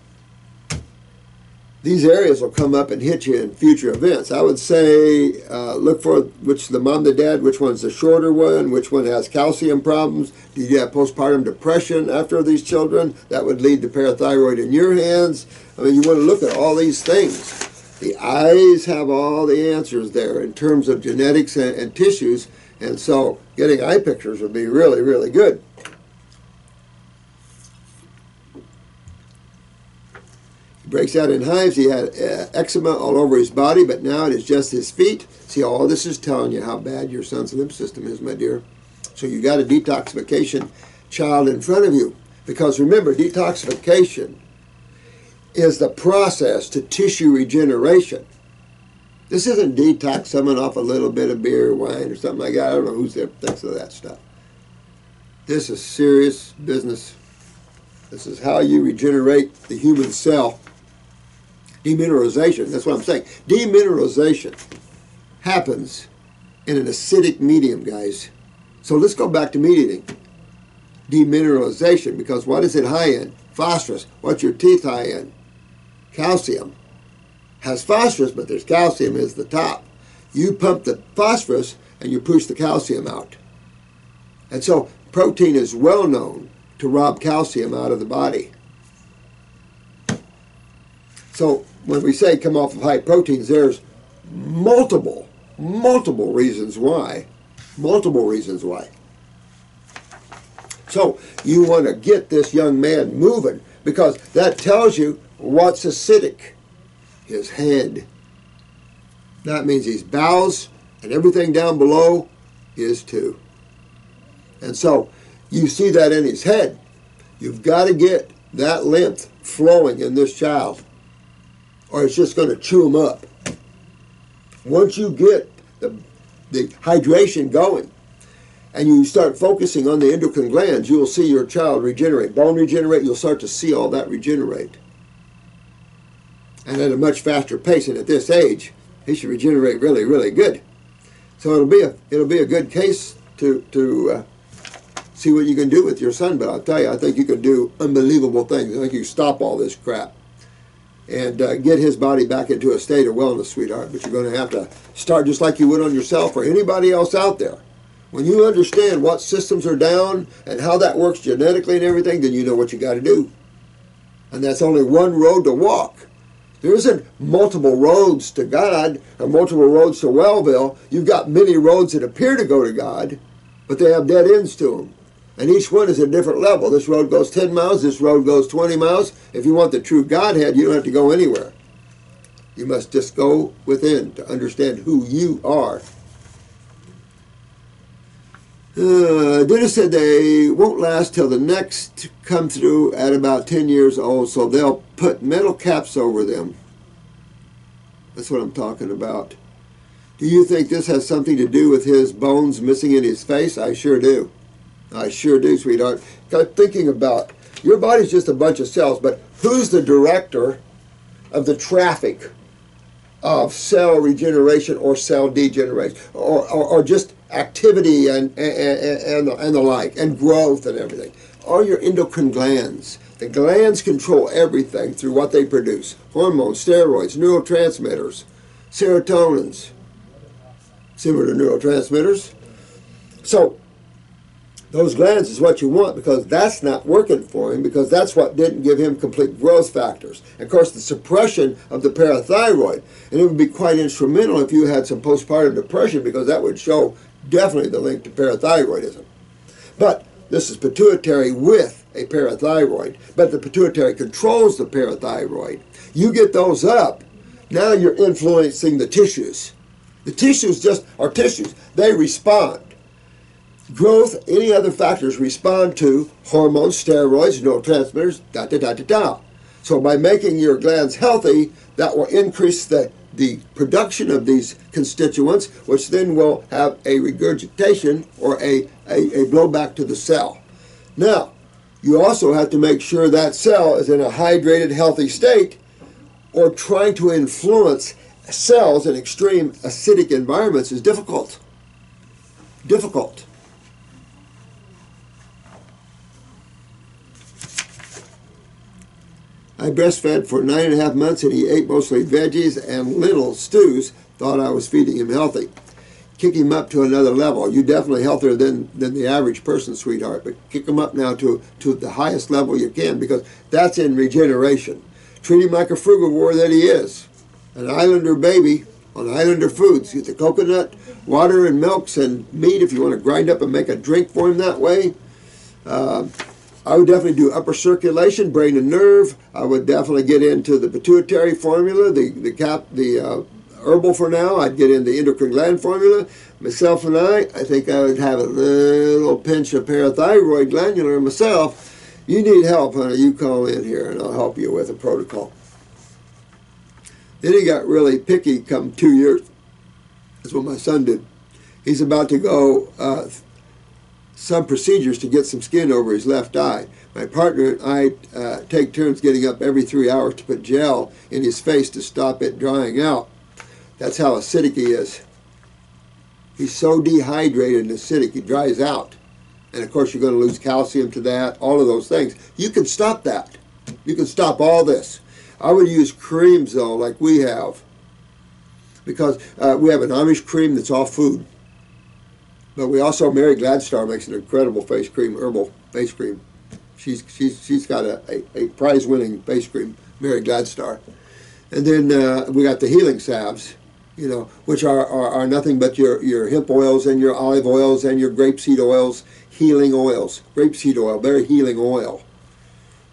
these areas will come up and hit you in future events. I would say look for which the mom, the dad, which one's the shorter one, which one has calcium problems. Do you have postpartum depression after these children? That would lead to parathyroid in your hands. I mean, you want to look at all these things. The eyes have all the answers there in terms of genetics and tissues, and so getting eye pictures would be really, really good. Breaks out in hives. He had eczema all over his body, but now it is just his feet. See, all this is telling you how bad your son's lymph system is, my dear. So you got a detoxification child in front of you. Because remember, detoxification is the process to tissue regeneration. This isn't detox, someone off a little bit of beer or wine or something like that. I don't know who thinks of that stuff. This is serious business. This is how you regenerate the human cell. Demineralization, that's what I'm saying. Demineralization happens in an acidic medium, guys. So let's go back to meat eating. Demineralization, because what is it high in? Phosphorus. What's your teeth high in? Calcium. Has phosphorus, but there's calcium is the top. You pump the phosphorus and you push the calcium out. And so protein is well known to rob calcium out of the body. So when we say come off of high proteins, there's multiple reasons why. Multiple reasons why. So you want to get this young man moving, because that tells you what's acidic. His head. That means his bowels and everything down below is too. And so you see that in his head. You've got to get that lymph flowing in this child, or it's just going to chew him up. Once you get the hydration going and you start focusing on the endocrine glands, you will see your child regenerate. Bone regenerate, you'll start to see all that regenerate. And at a much faster pace. And at this age, he should regenerate really, really good. So it'll be a good case to see what you can do with your son. But I'll tell you, I think you can do unbelievable things. I think you can stop all this crap and get his body back into a state of wellness, sweetheart. But you're going to have to start just like you would on yourself or anybody else out there. When you understand what systems are down and how that works genetically and everything, then you know what you got to do. And that's only one road to walk. There isn't multiple roads to God or multiple roads to Wellville. You've got many roads that appear to go to God, but they have dead ends to them. And each one is a different level. This road goes 10 miles, this road goes 20 miles. If you want the true Godhead, you don't have to go anywhere. You must just go within to understand who you are. Dentist said they won't last till the next come through at about 10 years old, so they'll put metal caps over them. That's what I'm talking about. Do you think this has something to do with his bones missing in his face? I sure do. I sure do, sweetheart. Got thinking about, your body's just a bunch of cells, but who's the director of the traffic of cell regeneration or cell degeneration, or just activity and the like, and growth and everything? Are your endocrine glands. The glands control everything through what they produce. Hormones, steroids, neurotransmitters, serotonins, similar to neurotransmitters. So those glands is what you want, because that's not working for him, because that's what didn't give him complete growth factors. And of course, the suppression of the parathyroid. And it would be quite instrumental if you had some postpartum depression, because that would show definitely the link to parathyroidism. But this is pituitary with a parathyroid, but the pituitary controls the parathyroid. You get those up, now you're influencing the tissues. The tissues just are tissues. They respond. Growth, any other factors respond to hormones, steroids, neurotransmitters, So by making your glands healthy, that will increase the production of these constituents, which then will have a regurgitation or a blowback to the cell. Now, you also have to make sure that cell is in a hydrated, healthy state, or trying to influence cells in extreme acidic environments is difficult. Difficult. I breastfed for 9.5 months, and he ate mostly veggies and lentil stews. Thought I was feeding him healthy. Kick him up to another level. You're definitely healthier than the average person, sweetheart, but kick him up now to the highest level you can, because that's in regeneration. Treat him like a frugivore that he is. An islander baby on islander foods. Get the coconut, water, and milks and meat if you want to grind up and make a drink for him that way. I would definitely do upper circulation, brain and nerve. I would definitely get into the pituitary formula, the herbal for now. I'd get in the endocrine gland formula. Myself and I think I would have a little pinch of parathyroid glandular myself. You need help, honey, you call in here and I'll help you with a protocol. Then he got really picky come 2 years. That's what my son did. He's about to go some procedures to get some skin over his left eye. My partner and I take turns getting up every 3 hours to put gel in his face to stop it drying out. That's how acidic he is. He's so dehydrated and acidic, he dries out. And of course you're going to lose calcium to that, all of those things. You can stop that. You can stop all this. I would use creams though, like we have. because we have an Amish cream that's all food. But we also, Mary Gladstar makes an incredible face cream, herbal face cream. She's got a prize-winning face cream, Mary Gladstar. And then we got the healing salves, you know, which are nothing but your hemp oils and your olive oils and your grapeseed oils, healing oils. Grapeseed oil, very healing oil.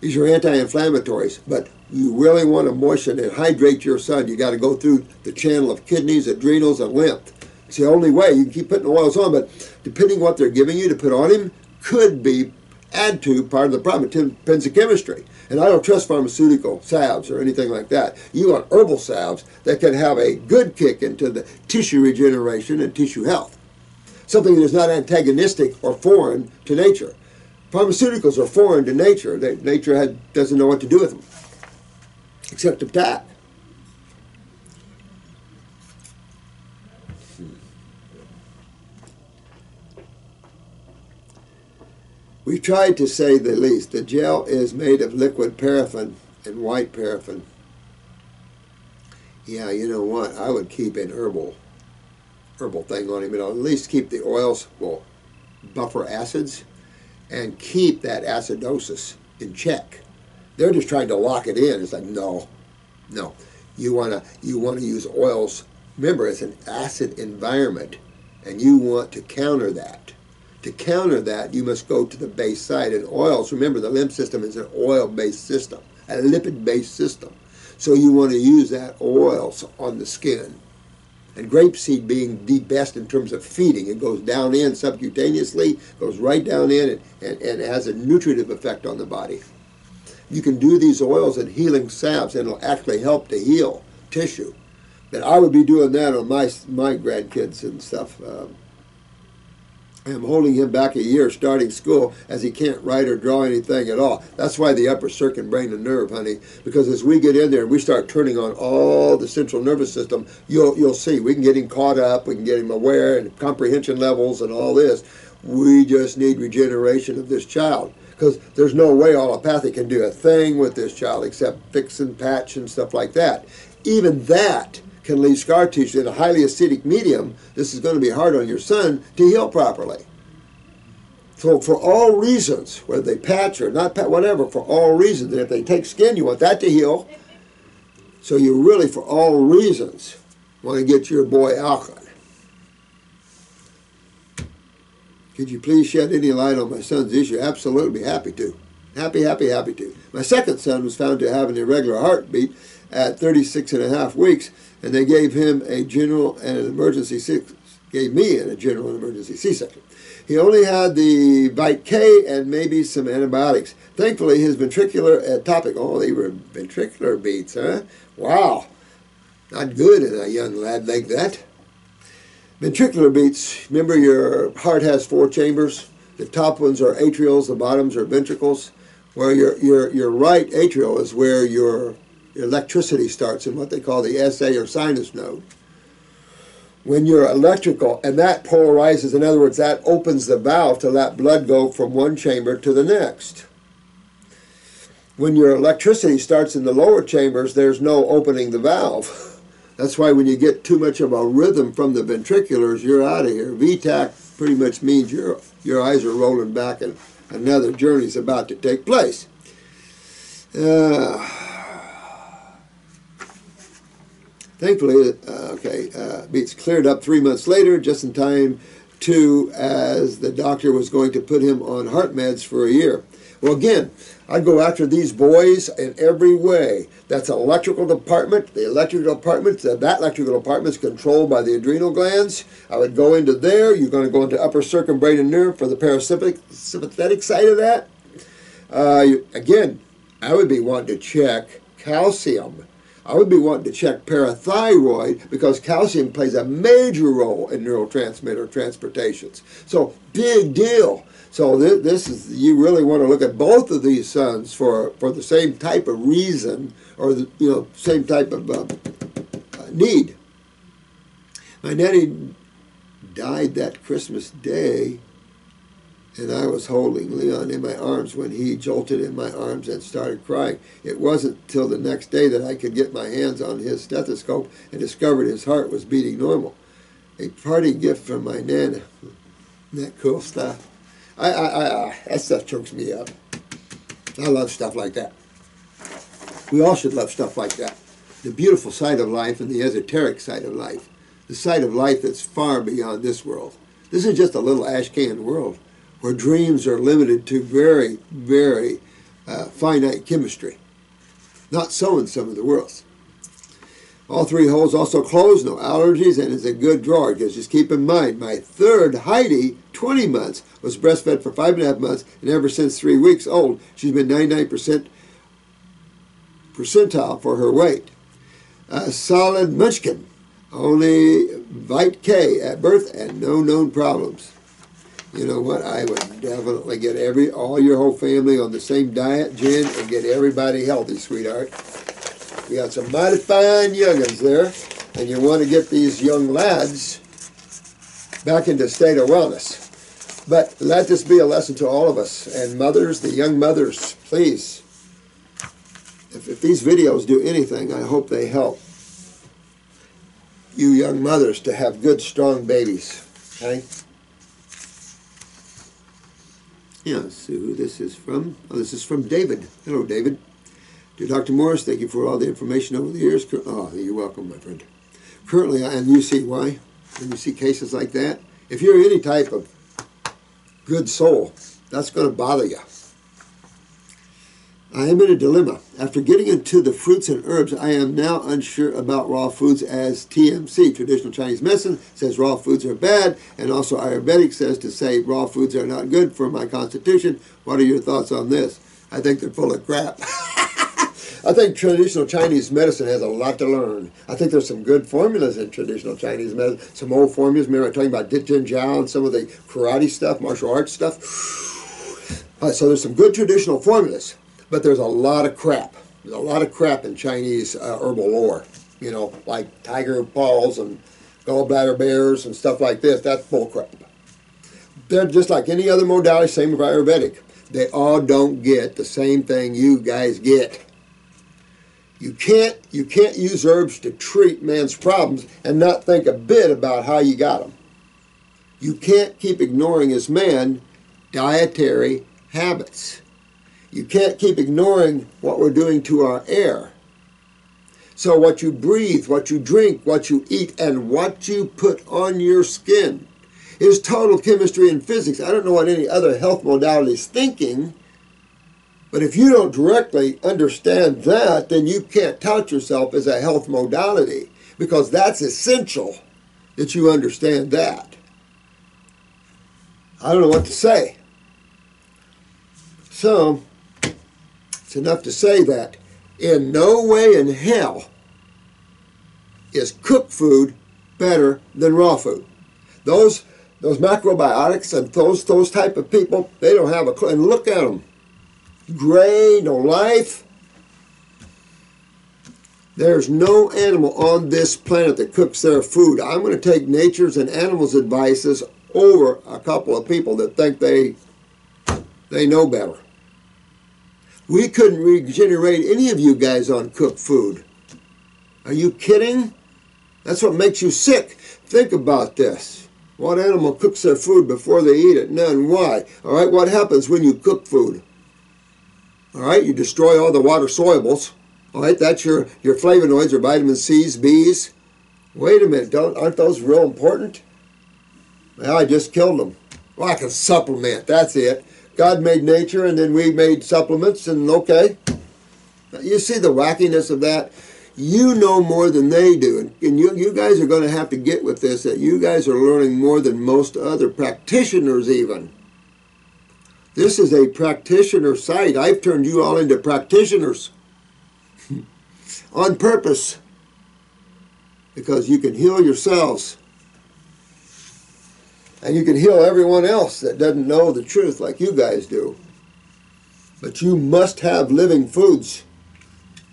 These are anti-inflammatories, but you really want to moisten and hydrate your son. You got to go through the channel of kidneys, adrenals, and lymph. It's the only way. You can keep putting oils on, but depending what they're giving you to put on him could be add to part of the problem. It depends on chemistry. And I don't trust pharmaceutical salves or anything like that. You want herbal salves that can have a good kick into the tissue regeneration and tissue health. Something that is not antagonistic or foreign to nature. Pharmaceuticals are foreign to nature. Nature doesn't know what to do with them, except attack. We tried to say the least. The gel is made of liquid paraffin and white paraffin. Yeah, you know what? I would keep an herbal thing on him. It'll at least keep the oils, will buffer acids, and keep that acidosis in check. They're just trying to lock it in. It's like, no. You wanna use oils. Remember, it's an acid environment, and you want to counter that. To counter that, you must go to the base side. And oils, remember, the lymph system is an oil-based system, a lipid-based system. So you want to use that oils on the skin. And grapeseed being the best in terms of feeding. It goes down in subcutaneously, goes right down in, and has a nutritive effect on the body. You can do these oils and healing salves, and it'll actually help to heal tissue. But I would be doing that on my grandkids and stuff. I'm holding him back a year starting school as he can't write or draw anything at all. That's why the upper circuit, brain, and nerve, honey. Because as we get in there and we start turning on all the central nervous system, you'll see. We can get him caught up, we can get him aware and comprehension levels and all this. We just need regeneration of this child. Because there's no way allopathy can do a thing with this child except fix and patch and stuff like that. Even that can leave scar tissue in a highly acidic medium. This is going to be hard on your son to heal properly. So for all reasons, whether they patch or not patch, whatever, for all reasons, and if they take skin, you want that to heal. So you really, for all reasons, want to get your boy alkaline. Could you please shed any light on my son's issue? Absolutely, happy to. Happy to. My second son was found to have an irregular heartbeat at 36 and a half weeks, and they gave him a general and an emergency C-section. He only had the Vit K and maybe some antibiotics. Thankfully, his ventricular ectopic, oh, they were ventricular beats, huh? Wow, not good in a young lad like that. Ventricular beats, remember your heart has 4 chambers. The top ones are atrials, the bottoms are ventricles. Where your right atrial is where your electricity starts in what they call the SA or sinus node. When you're electrical, and that polarizes, in other words, that opens the valve to let blood go from one chamber to the next. When your electricity starts in the lower chambers, there's no opening the valve. That's why when you get too much of a rhythm from the ventriculars, you're out of here. VTAC pretty much means your eyes are rolling back and another journey is about to take place. Thankfully, Beats cleared up 3 months later, just in time as the doctor was going to put him on heart meds for a year. Well, again, I'd go after these boys in every way. That's an electrical department. The electrical department, that electrical department is controlled by the adrenal glands. I would go into there. You're going to go into upper circumbrain nerve for the parasympathetic side of that. Again, I would be wanting to check calcium. I would be wanting to check parathyroid because calcium plays a major role in neurotransmitter transportations. So, big deal. So this is, you really want to look at both of these sons for the same type of reason or the same type of need. My nanny died that Christmas day, And I was holding Leon in my arms when he jolted in my arms and started crying. It wasn't till the next day that I could get my hands on his stethoscope and discovered his heart was beating normal. A party gift from my Nana. Isn't that cool stuff? That stuff chokes me up. I love stuff like that. We all should love stuff like that. The beautiful side of life and the esoteric side of life. The side of life that's far beyond this world. This is just a little ash can world where dreams are limited to very, very finite chemistry. Not so in some of the worlds. All 3 holes also closed, no allergies, and is a good drawer. Just keep in mind, my third, Heidi, 20 months, was breastfed for 5.5 months, and ever since 3 weeks old, she's been 99% percentile for her weight. Solid munchkin, only Vite K at birth, and no known problems. You know what? I would definitely get all your whole family on the same diet, Jen, and get everybody healthy, sweetheart. We got some mighty fine young'uns there, and you want to get these young lads back into a state of wellness. But let this be a lesson to all of us. And mothers, the young mothers, please, if these videos do anything, I hope they help you young mothers to have good, strong babies. Okay? Yeah, let's see who this is from. Oh, this is from David. Hello, David. Dear Dr. Morse, thank you for all the information over the years. Oh, you're welcome, my friend. Currently, and you see why, when you see cases like that, if you're any type of good soul, that's going to bother you. I am in a dilemma. After getting into the fruits and herbs, I am now unsure about raw foods as TMC, traditional Chinese medicine, says raw foods are bad, and also Ayurvedic says to say raw foods are not good for my constitution. What are your thoughts on this? I think they're full of crap. I think traditional Chinese medicine has a lot to learn. I think there's some good formulas in traditional Chinese medicine. Some old formulas. Remember I was talking about Dit Jiao and some of the karate stuff, martial arts stuff. So there's some good traditional formulas, but there's a lot of crap. There's a lot of crap in Chinese herbal lore. You know, like tiger paws and gallbladder bears and stuff like this. That's bull crap. They're just like any other modality, same with Ayurvedic. They all don't get the same thing you guys get. You can't use herbs to treat man's problems and not think a bit about how you got them. You can't keep ignoring as man dietary habits. You can't keep ignoring what we're doing to our air. So what you breathe, what you drink, what you eat, and what you put on your skin is total chemistry and physics. I don't know what any other health modality is thinking, but if you don't directly understand that, then you can't tout yourself as a health modality, because that's essential that you understand that. I don't know what to say. So, it's enough to say that in no way in hell is cooked food better than raw food. Those macrobiotics and those type of people, they don't have a clue. And look at them. Gray, no life. There's no animal on this planet that cooks their food. I'm going to take nature's and animals' advices over a couple of people that think they know better. We couldn't regenerate any of you guys on cooked food. Are you kidding? That's what makes you sick. Think about this. What animal cooks their food before they eat it? None. Why? All right, what happens when you cook food? All right, you destroy all the water solubles. All right, that's your flavonoids or vitamin C's, B's. Wait a minute, aren't those real important? Well, I just killed them. Well, I can supplement, that's it. God made nature and then we made supplements and okay. You see the wackiness of that? You know more than they do. And you guys are going to have to get with this, that you guys are learning more than most other practitioners even. This is a practitioner site. I've turned you all into practitioners on purpose because you can heal yourselves and you can heal everyone else that doesn't know the truth like you guys do. But you must have living foods.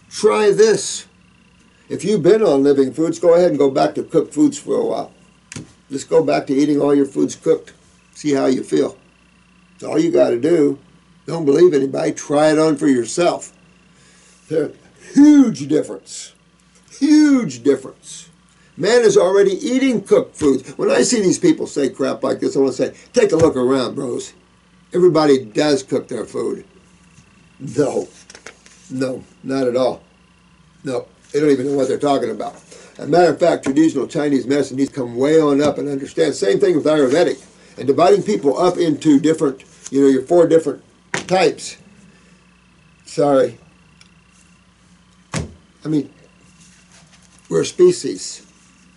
Try this. If you've been on living foods, go ahead and go back to cooked foods for a while. Just go back to eating all your foods cooked. See how you feel. It's all you got to do. Don't believe anybody. Try it on for yourself. There's a huge difference. Huge difference. Man is already eating cooked foods. When I see these people say crap like this, I want to say, take a look around, bros. Everybody does cook their food. No. No, not at all. No, they don't even know what they're talking about. As a matter of fact, traditional Chinese medicine needs to come way on up and understand. Same thing with Ayurvedic. And dividing people up into different, your 4 different types. Sorry. I mean, we're a species.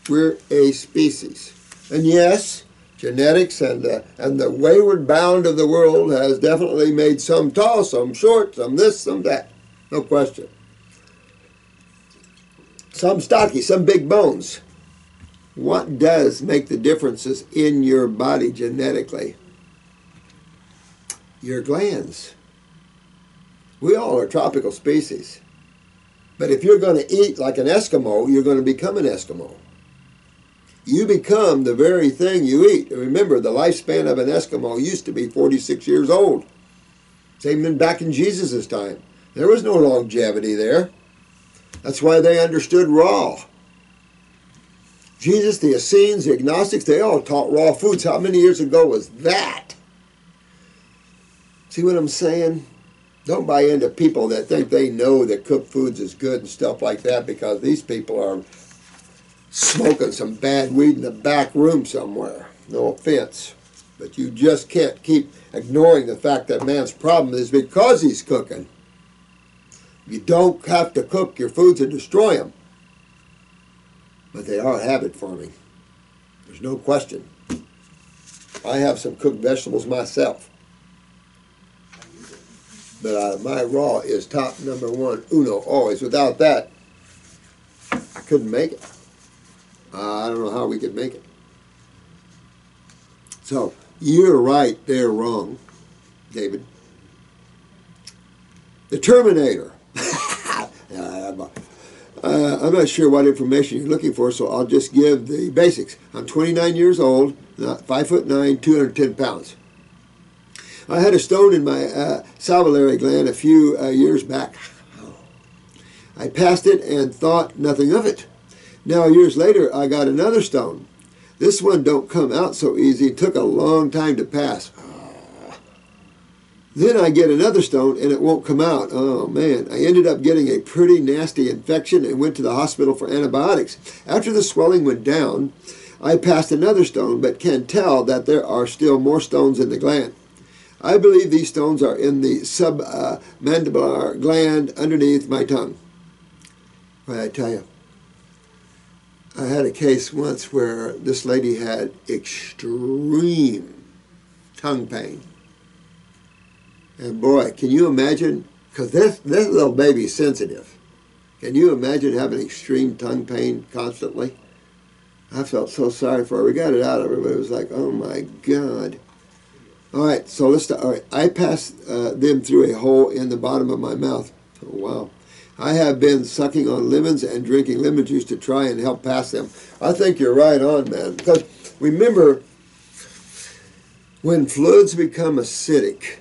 We're a species. And yes, genetics and the wayward bound of the world has definitely made some tall, some short, some this, some that. No question. Some stocky, some big bones. What does make the differences in your body genetically? Your glands. We all are tropical species. But if you're going to eat like an Eskimo, you're going to become an Eskimo. You become the very thing you eat. And remember, the lifespan of an Eskimo used to be 46 years old. Same back in Jesus' time. There was no longevity there. That's why they understood raw. Jesus, the Essenes, the Agnostics, they all taught raw foods. How many years ago was that? See what I'm saying? Don't buy into people that think they know that cooked foods is good and stuff like that, because these people are smoking some bad weed in the back room somewhere. No offense. But you just can't keep ignoring the fact that man's problem is because he's cooking. You don't have to cook your foods and destroy them. But they are habit forming. There's no question. I have some cooked vegetables myself. But my raw is top number 1, uno, always. Without that, I couldn't make it. I don't know how we could make it. So, you're right, they're wrong, David. The Terminator. I'm not sure what information you're looking for, so I'll just give the basics. I'm 29 years old, 5'9", 210 pounds. I had a stone in my salivary gland a few years back. I passed it and thought nothing of it. Now, years later, I got another stone. This one don't come out so easy. It took a long time to pass. Then I get another stone and it won't come out. Oh man, I ended up getting a pretty nasty infection and went to the hospital for antibiotics. After the swelling went down, I passed another stone, but can tell that there are still more stones in the gland. I believe these stones are in the submanbular gland underneath my tongue. But I tell you, I had a case once where this lady had extreme tongue pain. And boy, can you imagine, because this little baby's sensitive. Can you imagine having extreme tongue pain constantly? I felt so sorry for her. We got it out of her, but it was like, oh my God. All right, so let's start. All right, I passed them through a hole in the bottom of my mouth. Oh, wow. I have been sucking on lemons and drinking lemon juice to try and help pass them. I think you're right on, man. Because remember, when fluids become acidic,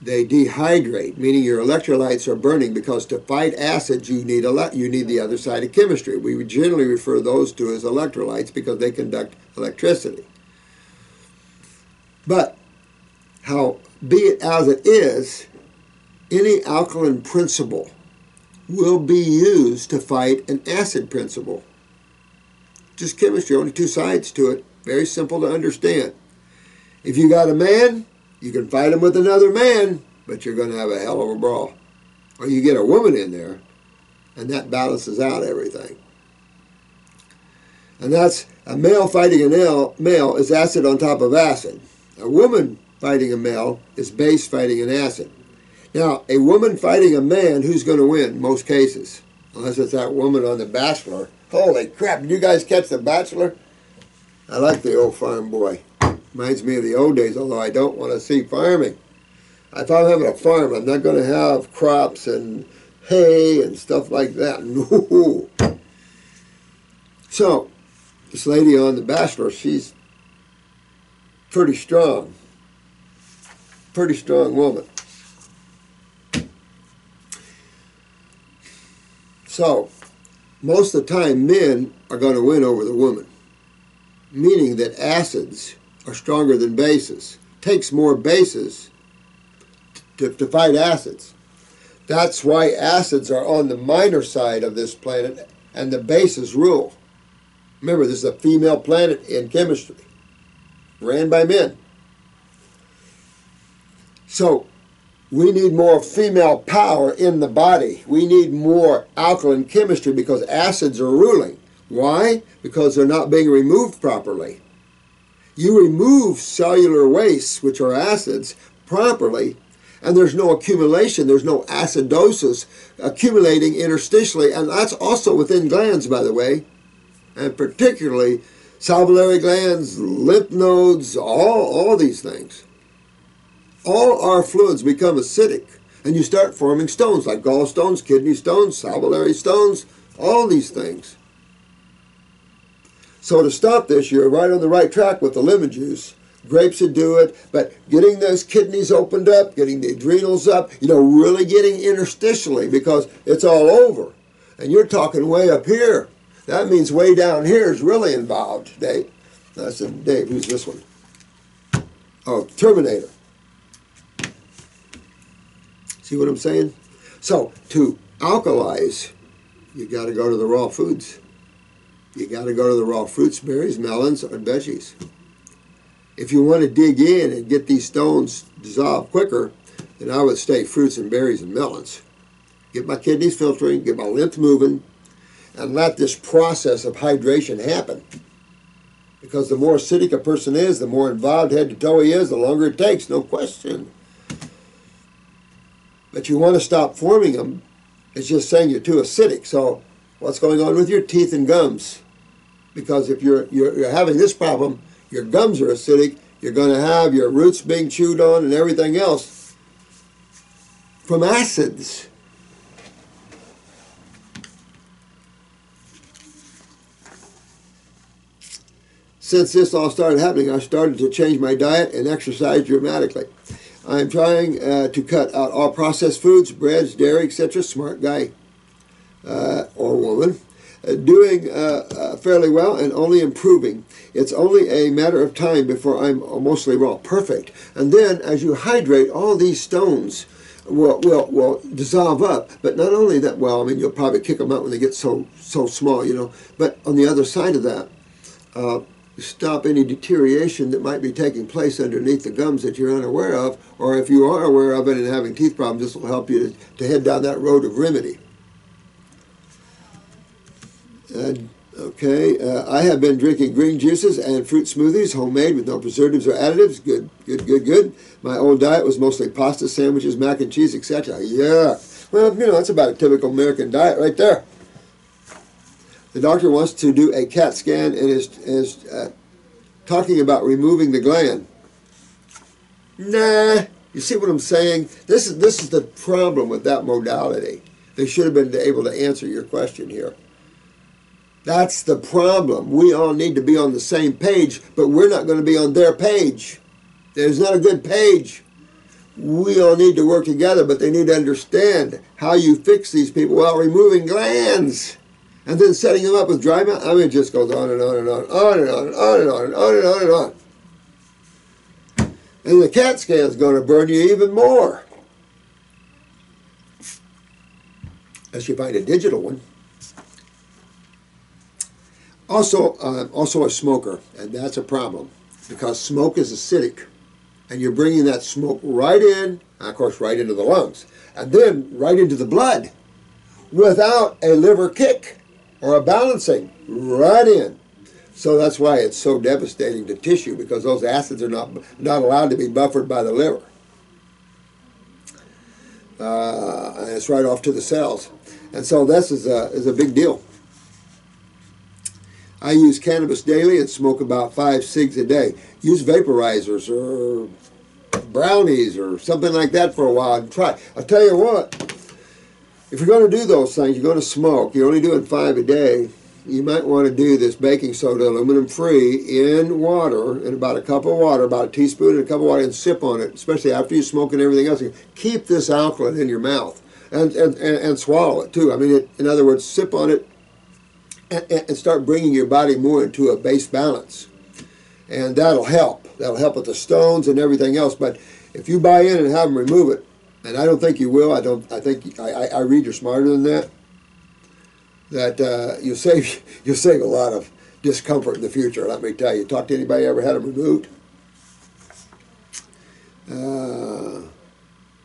they dehydrate, meaning your electrolytes are burning, because to fight acids, you need the other side of chemistry. We would generally refer those to as electrolytes because they conduct electricity. But, be it as it is, any alkaline principle will be used to fight an acid principle. Just chemistry, only 2 sides to it. Very simple to understand. If you got a man, you can fight him with another man, but you're going to have a hell of a brawl. Or you get a woman in there, and that balances out everything. And that's a male fighting a male is acid on top of acid. A woman fighting a male is base fighting an acid. Now, a woman fighting a man, who's going to win in most cases? Unless it's that woman on The Bachelor. Holy crap, did you guys catch The Bachelor? I like the old farm boy. Reminds me of the old days, although I don't want to see farming. If I'm having a farm, I'm not going to have crops and hay and stuff like that. No. So, this lady on The Bachelor, she's pretty strong. pretty strong woman. So, most of the time, men are going to win over the woman, meaning that acids are stronger than bases. Takes more bases to fight acids. That's why acids are on the minor side of this planet and the bases rule. Remember, this is a female planet in chemistry, ran by men. So, we need more female power in the body. We need more alkaline chemistry because acids are ruling. Why? Because they're not being removed properly. You remove cellular wastes, which are acids, properly, and there's no accumulation, there's no acidosis accumulating interstitially, and that's also within glands, by the way, and particularly salivary glands, lymph nodes, all these things. All our fluids become acidic, and you start forming stones like gallstones, kidney stones, salivary stones, all these things. So to stop this, you're right on the right track with the lemon juice. Grapes would do it, but getting those kidneys opened up, getting the adrenals up, really getting interstitially because it's all over. And you're talking way up here. That means way down here is really involved, Dave. I said, Dave, who's this one? Oh, Terminator. See what I'm saying? So, to alkalize, you got to go to the raw foods. You got to go to the raw fruits, berries, melons, and veggies. If you want to dig in and get these stones dissolved quicker, then I would stay fruits and berries and melons. Get my kidneys filtering, get my lymph moving, and let this process of hydration happen. Because the more acidic a person is, the more involved head to toe he is, the longer it takes, no question. But you want to stop forming them. It's just saying you're too acidic. So what's going on with your teeth and gums? Because if you're having this problem, your gums are acidic, you're going to have your roots being chewed on and everything else from acids. Since this all started happening, I started to change my diet and exercise dramatically. I'm trying to cut out all processed foods, breads, dairy, etc. Smart guy or woman. Doing fairly well and only improving. It's only a matter of time before I'm mostly raw. Perfect. And then as you hydrate, all these stones will dissolve up. But not only that, well, I mean, you'll probably kick them out when they get so small, But on the other side of that, stop any deterioration that might be taking place underneath the gums that you're unaware of, or if you are aware of it and having teeth problems, this will help you to head down that road of remedy. I have been drinking green juices and fruit smoothies, homemade with no preservatives or additives. Good. My old diet was mostly pasta, sandwiches, mac and cheese, etc. Yeah. Well, that's about a typical American diet right there. The doctor wants to do a CAT scan and is talking about removing the gland. Nah. You see what I'm saying? This is the problem with that modality. They should have been able to answer your question here. That's the problem. We all need to be on the same page, but we're not going to be on their page. There's not a good page. We all need to work together, but they need to understand how you fix these people while removing glands. And then setting them up with dry mouth. I mean, it just goes on and on and on, on and on and on and on and on and on and on. And the CAT scan is going to burn you even more. Unless you find a digital one. Also, also a smoker, and that's a problem because smoke is acidic, and you're bringing that smoke right in, of course, right into the lungs, and then right into the blood without a liver kick or a balancing, right in. So that's why it's so devastating to tissue, because those acids are not allowed to be buffered by the liver. And it's right off to the cells. And so this is a big deal. I use cannabis daily and smoke about 5 cigs a day. Use vaporizers or brownies or something like that for a while and try. I'll tell you what, if you're going to do those things, you're going to smoke, you're only doing 5 a day, you might want to do this baking soda, aluminum free, in water, in about a cup of water, about a teaspoon and a cup of water, and sip on it, especially after you smoke and everything else. Keep this alkaline in your mouth and swallow it too. I mean, in other words, sip on it and start bringing your body more into a base balance. And that'll help. That'll help with the stones and everything else. But if you buy in and have them remove it, and I don't think you will, I think I read you're smarter than that, that you'll save a lot of discomfort in the future, let me tell you. Talk to anybody ever had them removed?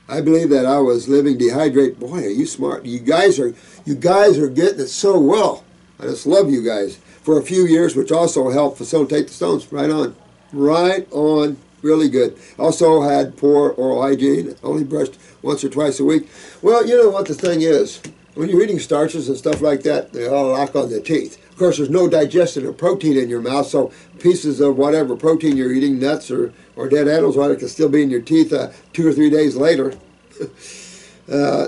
I believe that I was living dehydrated. Boy, are you smart. You guys are getting it so well. I just love you guys. For a few years, which also helped facilitate the stones. Right on. Right on. Really good. Also had poor oral hygiene. Only brushed once or twice a week. Well, you know what the thing is. When you're eating starches and stuff like that, they all lock on the teeth. Of course, there's no digestion of protein in your mouth, so pieces of whatever protein you're eating, nuts or dead animals, whatever, can still be in your teeth 2 or 3 days later.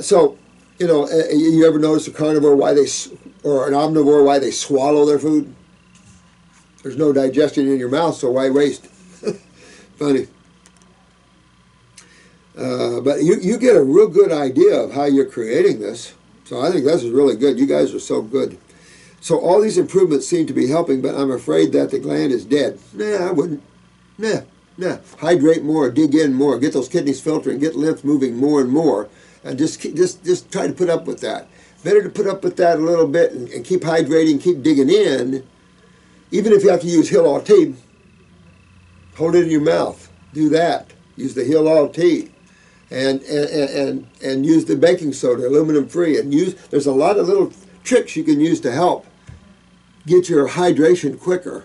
So, you know, you ever notice a carnivore or an omnivore why they swallow their food? There's no digestion in your mouth, so why waste? Funny. But you get a real good idea of how you're creating this. So I think this is really good. You guys are so good. So all these improvements seem to be helping, but I'm afraid that the gland is dead. Nah, I wouldn't. Nah. Hydrate more, dig in more, get those kidneys filtering, get lymph moving more and more, and just try to put up with that. Better to put up with that a little bit and keep hydrating, keep digging in. Even if you have to use Hill tea, hold it in your mouth. Do that. Use the Hill tea. And use the baking soda, aluminum free, and there's a lot of little tricks you can use to help get your hydration quicker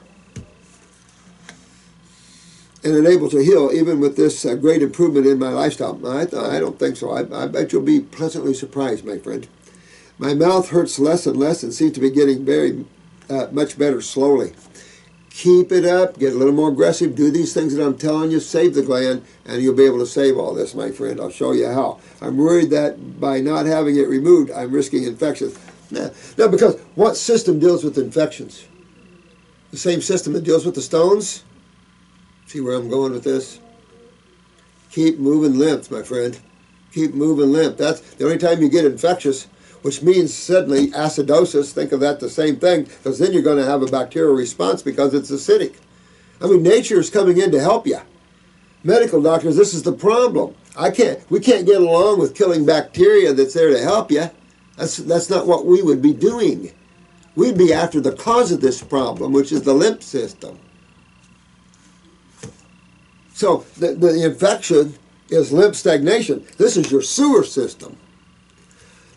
and enable to heal, even with this great improvement in my lifestyle. I don't think so. I bet you'll be pleasantly surprised, my friend. My mouth hurts less and less and seems to be getting very much better slowly. Keep it up. Get a little more aggressive. Do these things that I'm telling you. Save the gland, and you'll be able to save all this, my friend. I'll show you how. I'm worried that by not having it removed, I'm risking infections. No, because what system deals with infections? The same system that deals with the stones? See where I'm going with this? Keep moving lymph, my friend. Keep moving lymph. That's the only time you get infectious, which means suddenly acidosis. Think of that the same thing, because then you're going to have a bacterial response because it's acidic. I mean, nature is coming in to help you. Medical doctors, this is the problem. We can't get along with killing bacteria that's there to help you. That's not what we would be doing. We'd be after the cause of this problem, which is the lymph system. So the infection is lymph stagnation. This is your sewer system.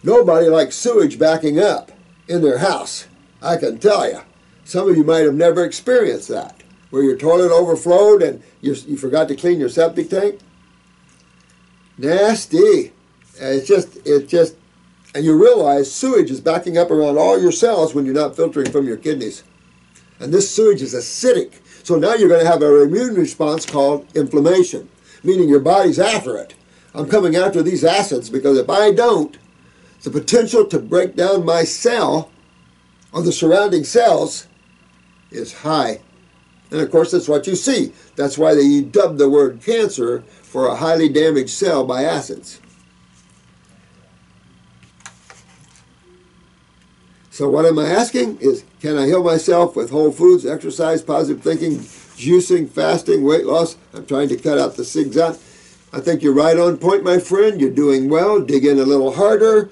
Nobody likes sewage backing up in their house, I can tell you. Some of you might have never experienced that, where your toilet overflowed and you forgot to clean your septic tank. Nasty. It's just, and you realize sewage is backing up around all your cells when you're not filtering from your kidneys. And this sewage is acidic. So now you're going to have an immune response called inflammation, meaning your body's after it. I'm coming after these acids because if I don't, the potential to break down my cell or the surrounding cells is high. And of course, that's what you see. That's why they dubbed the word cancer for a highly damaged cell by acids. So what am I asking is, can I heal myself with whole foods, exercise, positive thinking, juicing, fasting, weight loss? I'm trying to cut out the zigzag. I think you're right on point, my friend. You're doing well. Dig in a little harder.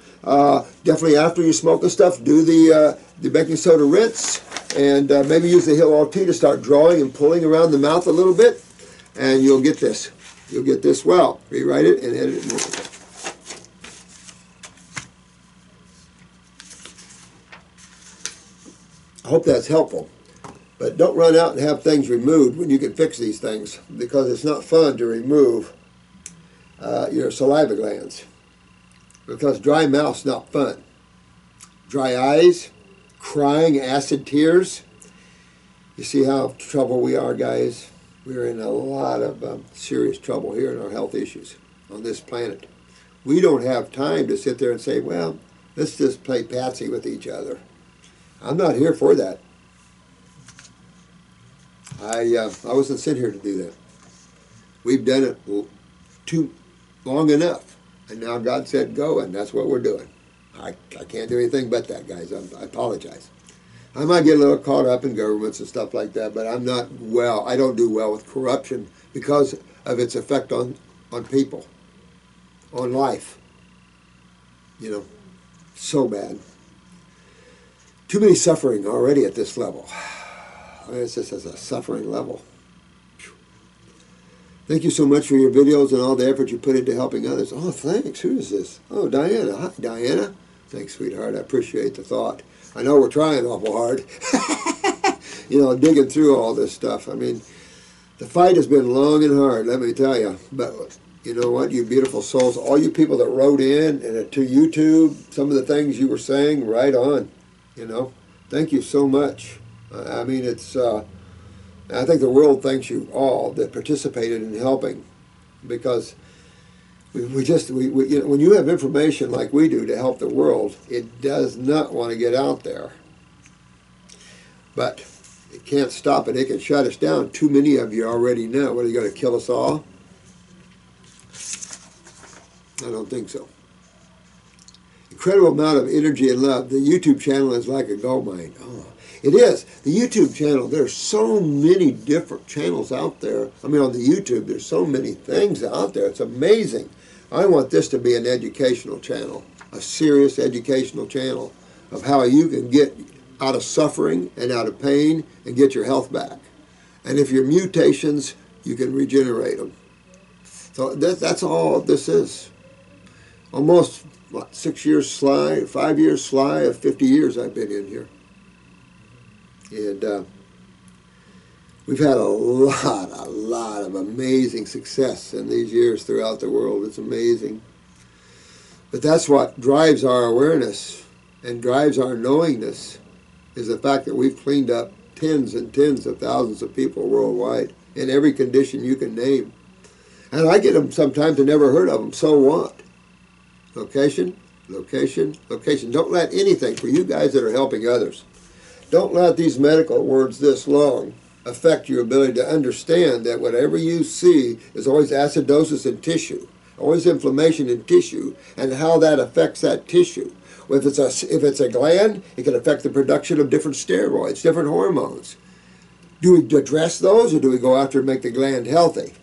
Definitely after you smoke the stuff, do the baking soda rinse, and maybe use the Hill tea to start drawing and pulling around the mouth a little bit, and you'll get this. You'll get this well. Rewrite it and edit it more. I hope that's helpful. But don't run out and have things removed when you can fix these things, because it's not fun to remove your saliva glands, because dry mouth's not fun. Dry eyes, crying acid tears. You see how trouble we are, guys? We're in a lot of serious trouble here in our health issues on this planet. We don't have time to sit there and say, well, let's just play patsy with each other. I'm not here for that. I wasn't sent here to do that. We've done it too long enough, and now God said go, and that's what we're doing. I can't do anything but that, guys. I apologize. I might get a little caught up in governments and stuff like that, but I'm not well. I don't do well with corruption because of its effect on people, on life. You know, so bad. Too many suffering already at this level. It's just as a suffering level. Thank you so much for your videos and all the effort you put into helping others. Oh, thanks. Who is this? Oh, Diana. Hi, Diana. Thanks, sweetheart. I appreciate the thought. I know we're trying awful hard. You know, digging through all this stuff. I mean, the fight has been long and hard, let me tell you. But you know what, you beautiful souls, all you people that wrote in and to YouTube, some of the things you were saying, right on. You know, thank you so much. I mean, it's, I think the world thanks you all that participated in helping, because you know, when you have information like we do to help the world, it does not want to get out there. But it can't stop it. It can shut us down. Too many of you already know. What, are you going to kill us all? I don't think so. Incredible amount of energy and love. The YouTube channel is like a gold mine. Oh, it is. The YouTube channel, there's so many different channels out there. I mean, on the YouTube, there's so many things out there. It's amazing. I want this to be an educational channel, a serious educational channel of how you can get out of suffering and out of pain and get your health back. And if you're mutations, you can regenerate them. So that's all this is. Almost, what, 6 years sly, 5 years sly of 50 years I've been in here. And we've had a lot of amazing success in these years throughout the world. It's amazing. But that's what drives our awareness and drives our knowingness, is the fact that we've cleaned up tens and tens of thousands of people worldwide in every condition you can name. And I get them sometimes and never heard of them. So what? Location, location, location. Don't let anything, for you guys that are helping others, don't let these medical words this long affect your ability to understand that whatever you see is always acidosis in tissue, always inflammation in tissue, and how that affects that tissue. If it's a gland, it can affect the production of different steroids, different hormones. Do we address those, or do we go after and make the gland healthy?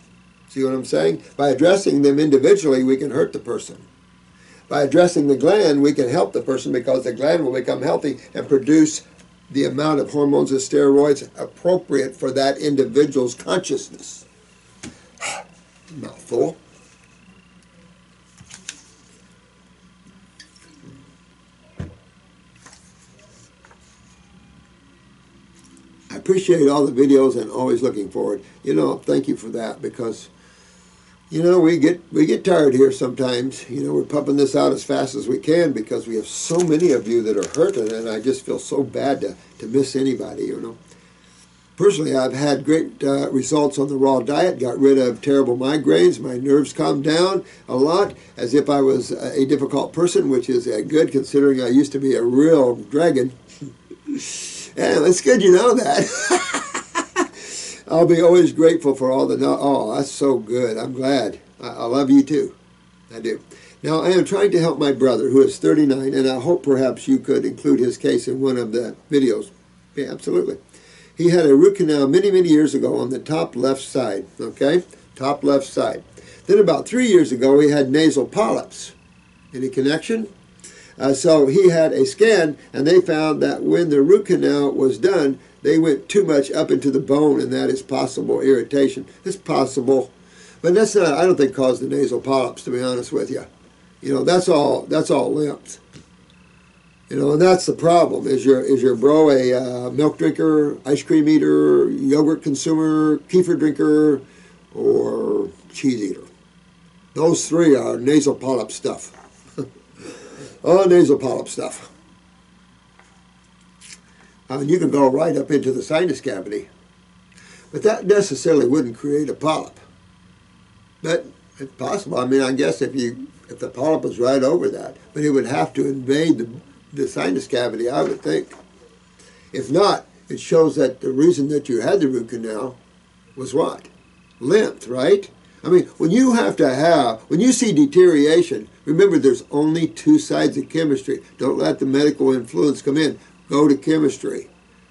See what I'm saying? By addressing them individually, we can hurt the person. By addressing the gland, we can help the person, because the gland will become healthy and produce the amount of hormones and steroids appropriate for that individual's consciousness. Mouthful. I appreciate all the videos and always looking forward. You know, thank you for that, because you know, we get tired here sometimes. You know, we're pumping this out as fast as we can because we have so many of you that are hurting, and I just feel so bad to miss anybody, you know. Personally, I've had great results on the raw diet, got rid of terrible migraines, my nerves calmed down a lot, as if I was a difficult person, which is good considering I used to be a real dragon. Yeah, it's good you know that. I'll be always grateful for all the... Oh, that's so good. I'm glad. I love you too. I do. Now, I am trying to help my brother, who is 39, and I hope perhaps you could include his case in one of the videos. Yeah, absolutely. He had a root canal many, many years ago on the top left side, okay? Top left side. Then about 3 years ago, he had nasal polyps. Any connection? So he had a scan, and they found that when the root canal was done, they went too much up into the bone, and that is possible irritation. It's possible, but that's not, I don't think, caused the nasal polyps, to be honest with you. You know, that's all lymph. You know, and that's the problem. Is your bro a milk drinker, ice cream eater, yogurt consumer, kefir drinker, or cheese eater? Those three are nasal polyp stuff. Oh, nasal polyp stuff. You can go right up into the sinus cavity, but that necessarily wouldn't create a polyp. But it's possible. I mean, I guess if the polyp was right over that, but it would have to invade the sinus cavity, I would think. If not, it shows that the reason that you had the root canal was what? Lymph, right? I mean, when you see deterioration, remember there's only two sides of chemistry. Don't let the medical influence come in. Go to chemistry.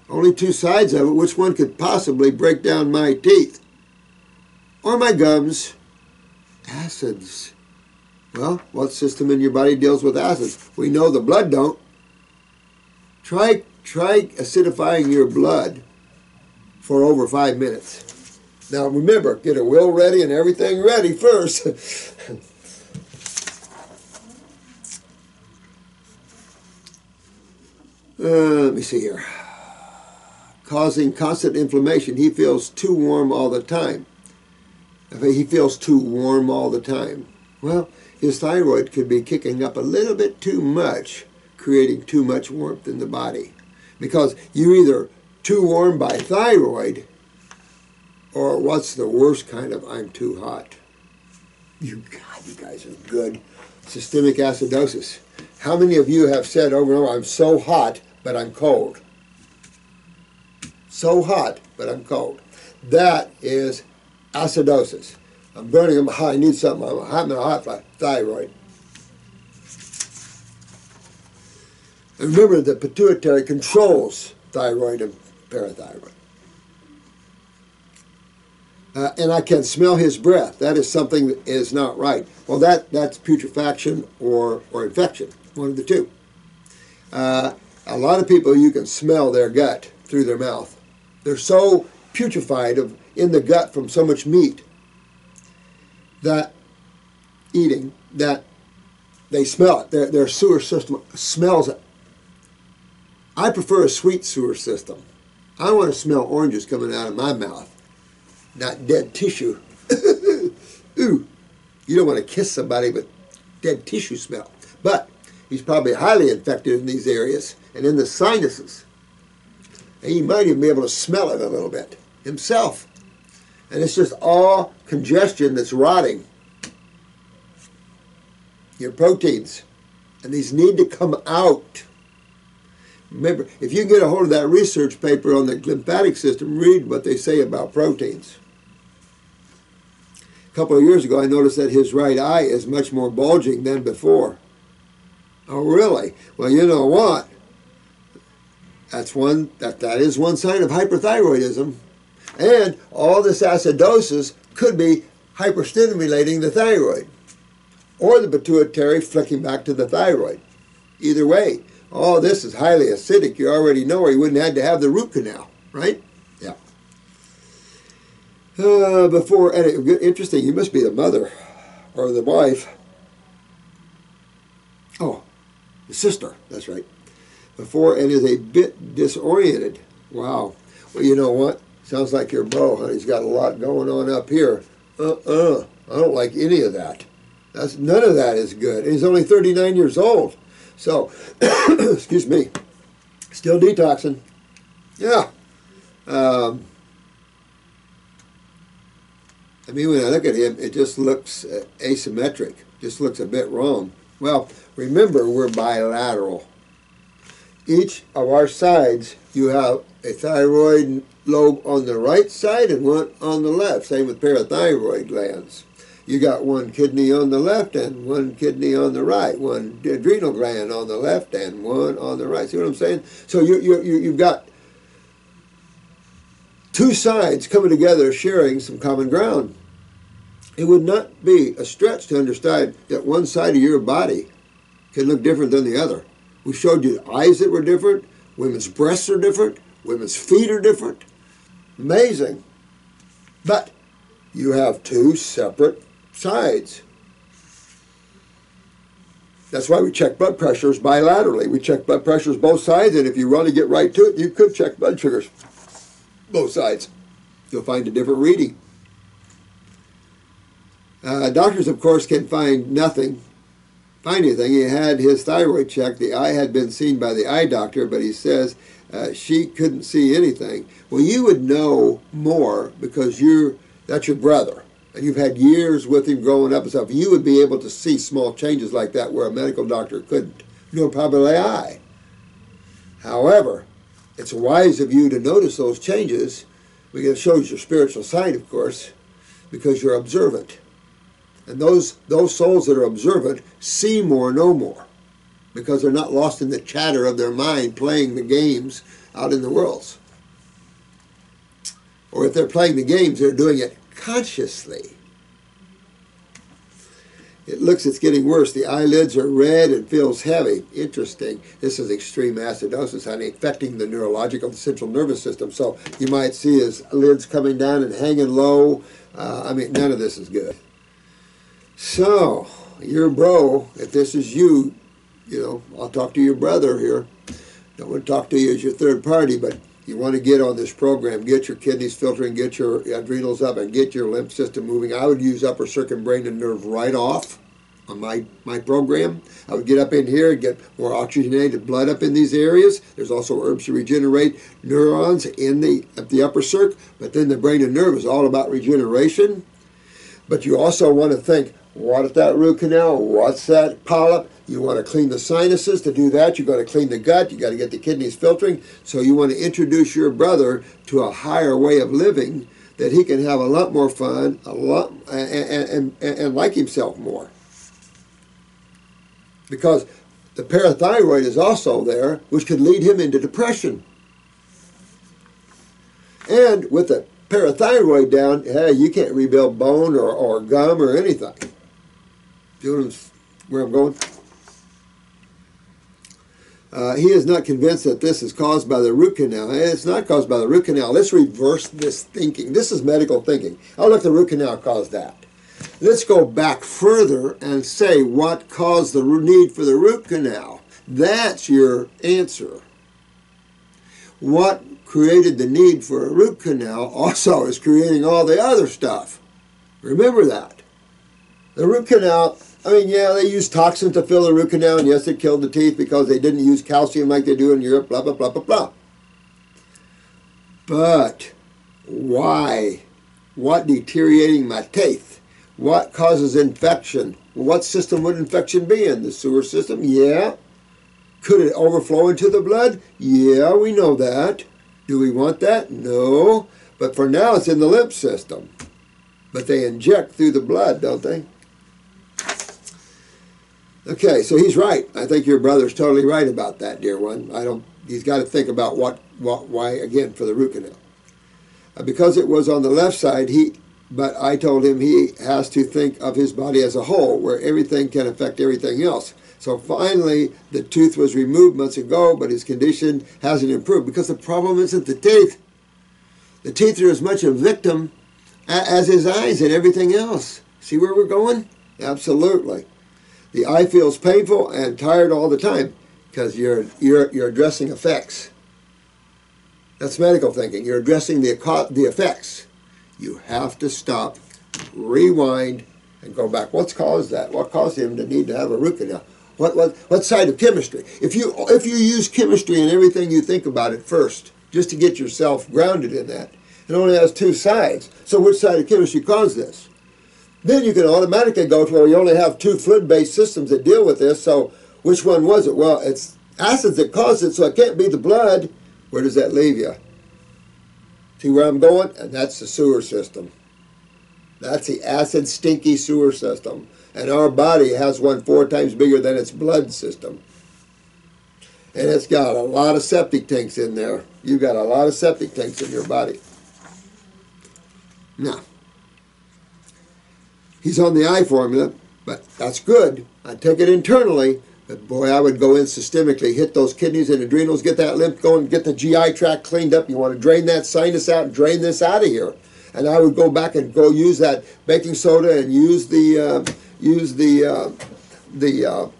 Only two sides of it. Which one could possibly break down my teeth? Or my gums? Acids. Well, what system in your body deals with acids? We know the blood don't. Try acidifying your blood for over 5 minutes. Now remember, get a will ready and everything ready first. Let me see here. Causing constant inflammation. He feels too warm all the time. He feels too warm all the time. Well, his thyroid could be kicking up a little bit too much, creating too much warmth in the body. Because you're either too warm by thyroid, or what's the worst kind of I'm too hot? You guys are good. Systemic acidosis. How many of you have said over and over, I'm so hot, but I'm cold? So hot, but I'm cold. That is acidosis. I'm burning, I'm hot, I need something, I'm hot by thyroid. And remember, the pituitary controls thyroid and parathyroid. And I can smell his breath. That is something that is not right. Well, that's putrefaction or infection, one of the two. A lot of people, you can smell their gut through their mouth. They're so putrefied in the gut from so much meat that eating that they smell it. Their sewer system smells it. I prefer a sweet sewer system. I want to smell oranges coming out of my mouth, not dead tissue. Ooh, you don't want to kiss somebody with dead tissue smell. But he's probably highly infected in these areas and in the sinuses. And he might even be able to smell it a little bit himself. And it's just all congestion that's rotting your proteins. And these need to come out. Remember, if you get a hold of that research paper on the lymphatic system, read what they say about proteins. A couple of years ago, I noticed that his right eye is much more bulging than before. Oh, really? Well, you know what? That is one sign of hyperthyroidism. And all this acidosis could be hyperstimulating the thyroid, or the pituitary flicking back to the thyroid. Either way, all this is highly acidic. You already know, or you wouldn't have to have the root canal, right? Yeah. Interesting, you must be the mother or the wife. Oh, the sister, that's right. Before and is a bit disoriented. Wow. Well, you know what? Sounds like your bro, honey. He's got a lot going on up here. I don't like any of that. None of that is good. And he's only 39 years old. So, excuse me, still detoxing. Yeah. I mean, when I look at him, it just looks asymmetric. Just looks a bit wrong. Well, remember, we're bilateral. Each of our sides, you have a thyroid lobe on the right side and one on the left. Same with parathyroid glands. You got one kidney on the left and one kidney on the right. One adrenal gland on the left and one on the right. See what I'm saying? So you've got two sides coming together, sharing some common ground. It would not be a stretch to understand that one side of your body can look different than the other. We showed you eyes that were different, women's breasts are different, women's feet are different. Amazing. But you have two separate sides. That's why we check blood pressures bilaterally. We check blood pressures both sides, and if you really get right to it, you could check blood sugars both sides. You'll find a different reading. Doctors, of course, can find anything. He had his thyroid checked. The eye had been seen by the eye doctor, but he says she couldn't see anything. Well, you would know more because that's your brother, and you've had years with him growing up and stuff. You would be able to see small changes like that where a medical doctor couldn't, nor probably I. However, It's wise of you to notice those changes, because it shows your spiritual side, of course, because you're observant. And those souls that are observant see more, know more, because they're not lost in the chatter of their mind playing the games out in the worlds. Or if they're playing the games, they're doing it consciously. It looks it's getting worse. The eyelids are red and feels heavy. Interesting. This is extreme acidosis, honey, affecting the neurological, the central nervous system. So you might see his lids coming down and hanging low. I mean, none of this is good. So, your bro, if this is you, you know, I'll talk to your brother here. Don't want to talk to you as your third party, but you want to get on this program, get your kidneys filtering, get your adrenals up, and get your lymph system moving. I would use upper circuit brain and nerve right off on my program. I would get up in here and get more oxygenated blood up in these areas. There's also herbs to regenerate neurons at the upper circ, but then the brain and nerve is all about regeneration. But you also want to think, what is that root canal? What's that polyp? You want to clean the sinuses. To do that, you've got to clean the gut. You've got to get the kidneys filtering. So you want to introduce your brother to a higher way of living that he can have a lot more fun, and like himself more. Because the parathyroid is also there, which could lead him into depression. And with the parathyroid down, hey, you can't rebuild bone or gum or anything. You know where I'm going? He is not convinced that this is caused by the root canal. It's not caused by the root canal. Let's reverse this thinking. This is medical thinking. Oh, look, the root canal caused that. Let's go back further and say what caused the need for the root canal. That's your answer. What created the need for a root canal also is creating all the other stuff. Remember that. The root canal, I mean, yeah, they use toxins to fill the root canal, and yes, it killed the teeth because they didn't use calcium like they do in Europe, blah, blah, blah, blah, blah. But why? What deteriorating my teeth? What causes infection? What system would infection be in? The sewer system? Yeah. Could it overflow into the blood? Yeah, we know that. Do we want that? No. But for now, it's in the lymph system. But they inject through the blood, don't they? Okay, so he's right. I think your brother's totally right about that, dear one. He's got to think about why, again, for the root canal. Because it was on the left side, but I told him he has to think of his body as a whole, where everything can affect everything else. So finally, the tooth was removed months ago, but his condition hasn't improved because the problem isn't the teeth. The teeth are as much a victim as his eyes and everything else. See where we're going? Absolutely. The eye feels painful and tired all the time because you're addressing effects. That's medical thinking. You're addressing the effects. You have to stop, rewind, and go back. What's caused that? What caused him to need to have a root canal? What side of chemistry? If you use chemistry in everything you think about it first, just to get yourself grounded in that, it only has two sides. So which side of chemistry caused this? Then you can automatically go to, well, you only have two fluid-based systems that deal with this, so which one was it? Well, it's acids that caused it, so it can't be the blood. Where does that leave you? See where I'm going? And that's the sewer system. That's the acid, stinky sewer system. And our body has one 4 times bigger than its blood system. And it's got a lot of septic tanks in there. You've got a lot of septic tanks in your body. Now, he's on the eye formula, but that's good. I take it internally, but boy, I would go in systemically, hit those kidneys and adrenals, get that lymph going, get the GI tract cleaned up. You want to drain that sinus out and drain this out of here. And I would go back and go use that baking soda and use the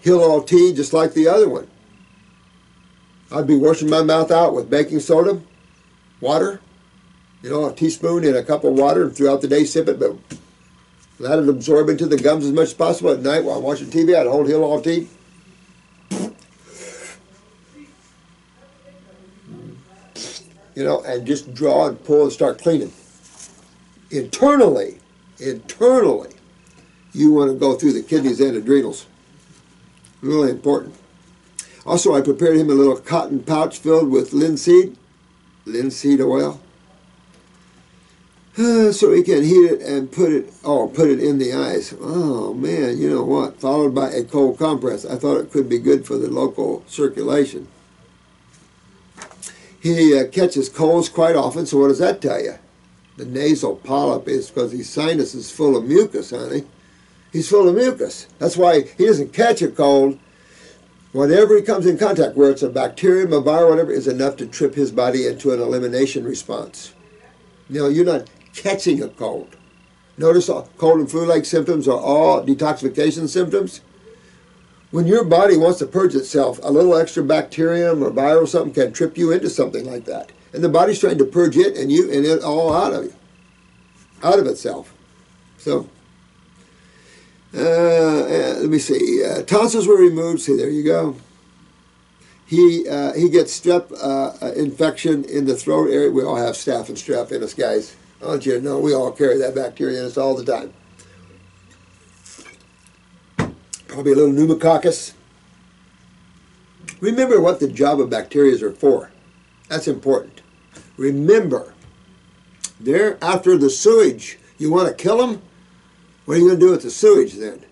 Hill tea just like the other one. I'd be washing my mouth out with baking soda, water, a teaspoon in a cup of water, and throughout the day sip it, but let it absorb into the gums as much as possible. At night while I'm watching TV, I'd hold Hill tea. And just draw and pull and start cleaning. Internally, you want to go through the kidneys and adrenals. Really important. Also, I prepared him a little cotton pouch filled with linseed. linseed oil. So he can heat it and put it in the eyes. Oh man, you know what? Followed by a cold compress. I thought it could be good for the local circulation. He catches colds quite often, so what does that tell you? The nasal polyp is because his sinus is full of mucus, honey. He's full of mucus. That's why he doesn't catch a cold. Whatever he comes in contact with, it's a bacterium, a viral, whatever, is enough to trip his body into an elimination response. You know, you're not catching a cold. Notice all cold and flu-like symptoms are all detoxification symptoms. When your body wants to purge itself, a little extra bacterium or viral or something can trip you into something like that. And the body's trying to purge it and it all out of you, out of itself. So, let me see. Tonsils were removed. See, there you go. He gets strep infection in the throat area. We all have staph and strep in us, guys. I want you to know we all carry that bacteria in us all the time. Probably a little pneumococcus. Remember what the job of bacteria are for. That's important. Remember, they're after the sewage. You want to kill them? What are you going to do with the sewage then?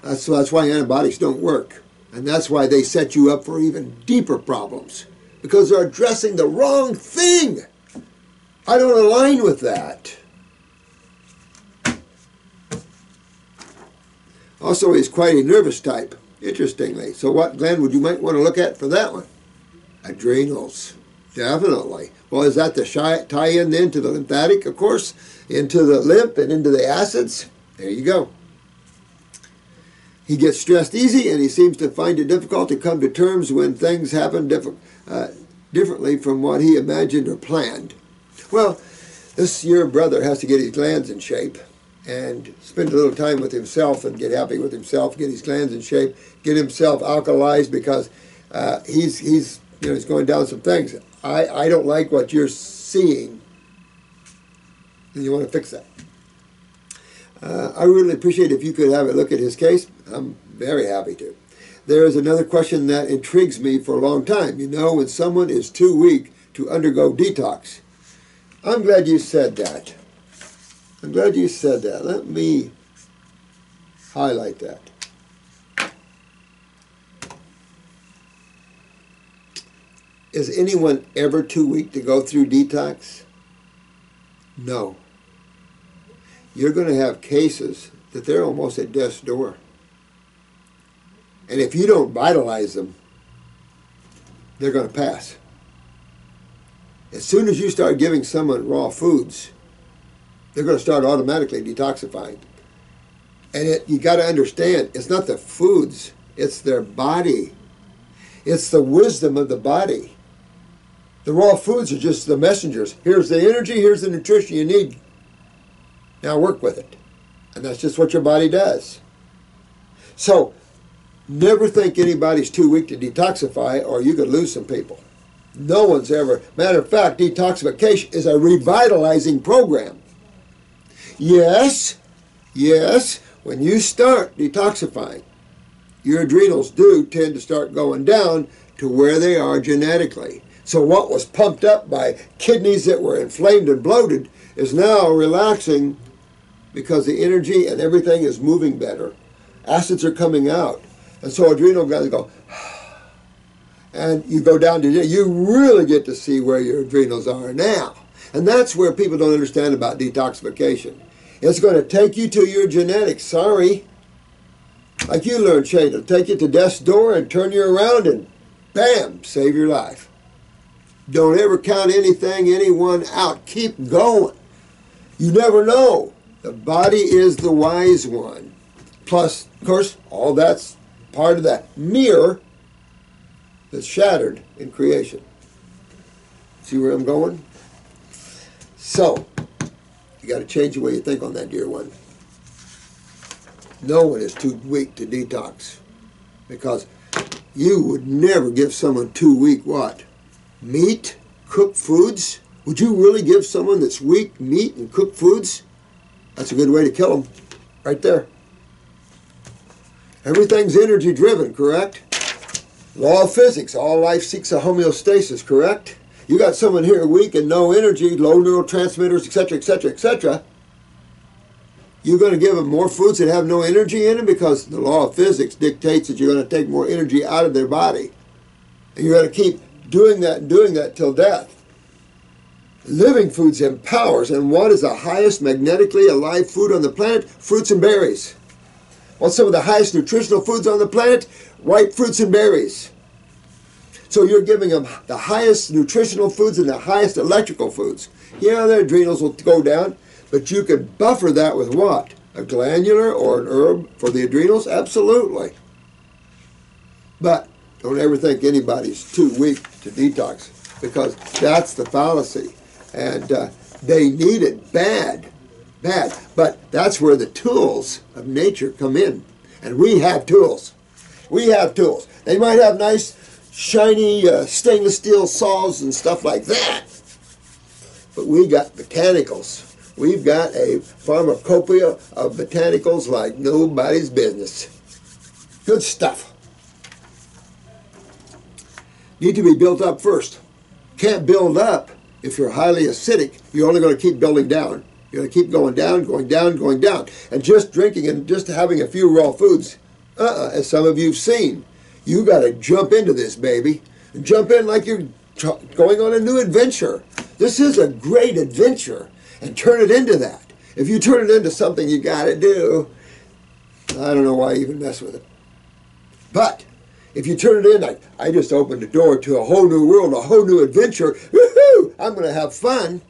That's why antibiotics don't work. And that's why they set you up for even deeper problems. Because they're addressing the wrong thing. I don't align with that. Also, he's quite a nervous type, interestingly. So what gland would you might want to look at for that one? Adrenals. Definitely. Well, is that the tie-in then to the lymphatic, of course, into the lymph and into the acids? There you go. He gets stressed easy, and he seems to find it difficult to come to terms when things happen differently from what he imagined or planned. Well, your brother has to get his glands in shape and spend a little time with himself and get happy with himself, get his glands in shape, get himself alkalized because he's going down some things. I don't like what you're seeing, and you want to fix that. I really appreciate if you could have a look at his case. I'm very happy to. There is another question that intrigues me for a long time. You know, when someone is too weak to undergo detox. I'm glad you said that. I'm glad you said that. Let me highlight that. Is anyone ever too weak to go through detox? No. You're going to have cases that they're almost at death's door. And if you don't vitalize them, they're going to pass. As soon as you start giving someone raw foods, they're going to start automatically detoxifying. And you got to understand, it's not the foods, it's their body. It's the wisdom of the body. The raw foods are just the messengers. Here's the energy, here's the nutrition you need. Now work with it. And that's just what your body does. So, never think anybody's too weak to detoxify or you could lose some people. No one's ever. Matter of fact, detoxification is a revitalizing program. Yes, when you start detoxifying, your adrenals do tend to start going down to where they are genetically. So what was pumped up by kidneys that were inflamed and bloated is now relaxing because the energy and everything is moving better. Acids are coming out. And so adrenal glands go, and you go down to, you really get to see where your adrenals are now. And that's where people don't understand about detoxification. It's going to take you to your genetics. Sorry. Like you learned, Shane, it'll take you to death's door and turn you around and bam, save your life. Don't ever count anything, anyone out. Keep going. You never know. The body is the wise one. Plus, of course, all that's part of that mirror that's shattered in creation. See where I'm going? So, you got to change the way you think on that, dear one. No one is too weak to detox because you would never give someone too weak what? Meat? Cooked foods? Would you really give someone that's weak meat and cooked foods? That's a good way to kill them. Right there. Everything's energy driven, correct? Law of physics. All life seeks a homeostasis, correct? You got someone here weak and no energy, low neurotransmitters, etc., etc., etc. You're going to give them more foods that have no energy in them because the law of physics dictates that you're going to take more energy out of their body. And you're going to keep doing that till death. Living foods empowers, and what is the highest magnetically alive food on the planet? Fruits and berries. What's some of the highest nutritional foods on the planet? Ripe fruits and berries. So you're giving them the highest nutritional foods and the highest electrical foods. Yeah, their adrenals will go down, but you could buffer that with what? A glandular or an herb for the adrenals? Absolutely. But don't ever think anybody's too weak to detox, because that's the fallacy. And they need it bad. But that's where the tools of nature come in. And we have tools. We have tools. They might have nice, shiny stainless steel saws and stuff like that. But we got botanicals. We've got a pharmacopoeia of botanicals like nobody's business. Good stuff. Need to be built up first. Can't build up if you're highly acidic. You're only going to keep building down. You're going to keep going down, going down, going down. And just drinking and just having a few raw foods, as some of you have seen, you got to jump into this, baby. And jump in like you're going on a new adventure. This is a great adventure. And turn it into that. If you turn it into something you got to do, I don't know why you even mess with it. But if you turn it in like, I just opened the door to a whole new world, a whole new adventure, woohoo, I'm going to have fun.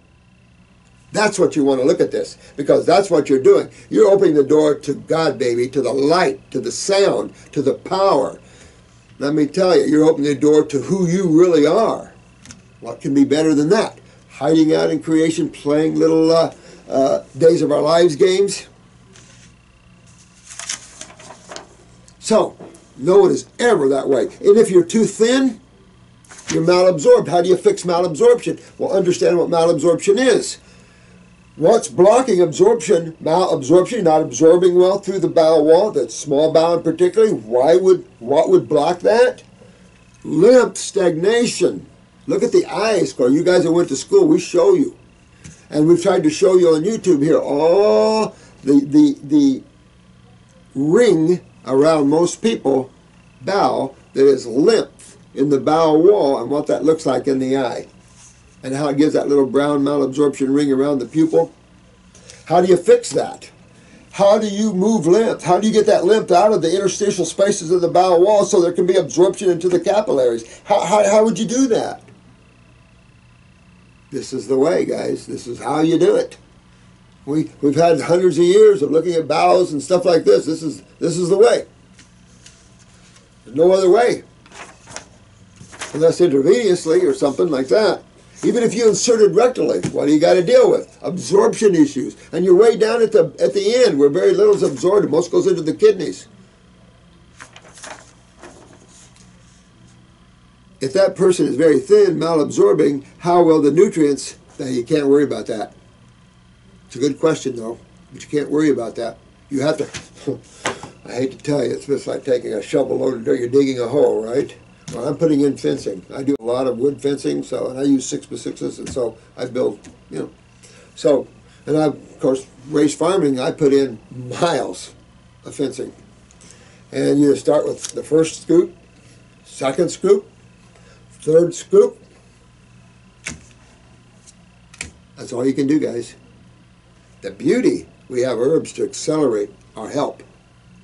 That's what you want to look at this, because that's what you're doing. You're opening the door to God, baby, to the light, to the sound, to the power. Let me tell you, you're opening the door to who you really are. What can be better than that? Hiding out in creation, playing little Days of Our Lives games. So, no one is ever that way. And if you're too thin, you're malabsorbed. How do you fix malabsorption? Well, understand what malabsorption is. What's blocking absorption? Malabsorption, not absorbing well through the bowel wall, that small bowel in particular. What would block that? Lymph stagnation. Look at the eyes, Carl. You guys that went to school, we show you. And we've tried to show you on YouTube here all the ring around most people, bowel, that is lymph in the bowel wall, and what that looks like in the eye. And how it gives that little brown malabsorption ring around the pupil. How do you fix that? How do you move lymph? How do you get that lymph out of the interstitial spaces of the bowel wall so there can be absorption into the capillaries? How would you do that? This is the way, guys. This is how you do it. We've had hundreds of years of looking at bowels and stuff like this. This is the way. There's no other way. Unless intravenously or something like that. Even if you inserted rectally, what do you got to deal with? Absorption issues. And you're way down at the end where very little is absorbed and most goes into the kidneys. If that person is very thin, malabsorbing, how will the nutrients? Now, you can't worry about that. It's a good question, though, but you can't worry about that. You have to, I hate to tell you, it's just like taking a shovel loaded dirt, you're digging a hole, right? Well, I'm putting in fencing. I do a lot of wood fencing, and I use 6x6s, and so I build, So, and I, of course, race farming, I put in miles of fencing. And you start with the first scoop, second scoop, third scoop. That's all you can do, guys. The beauty, we have herbs to accelerate our help.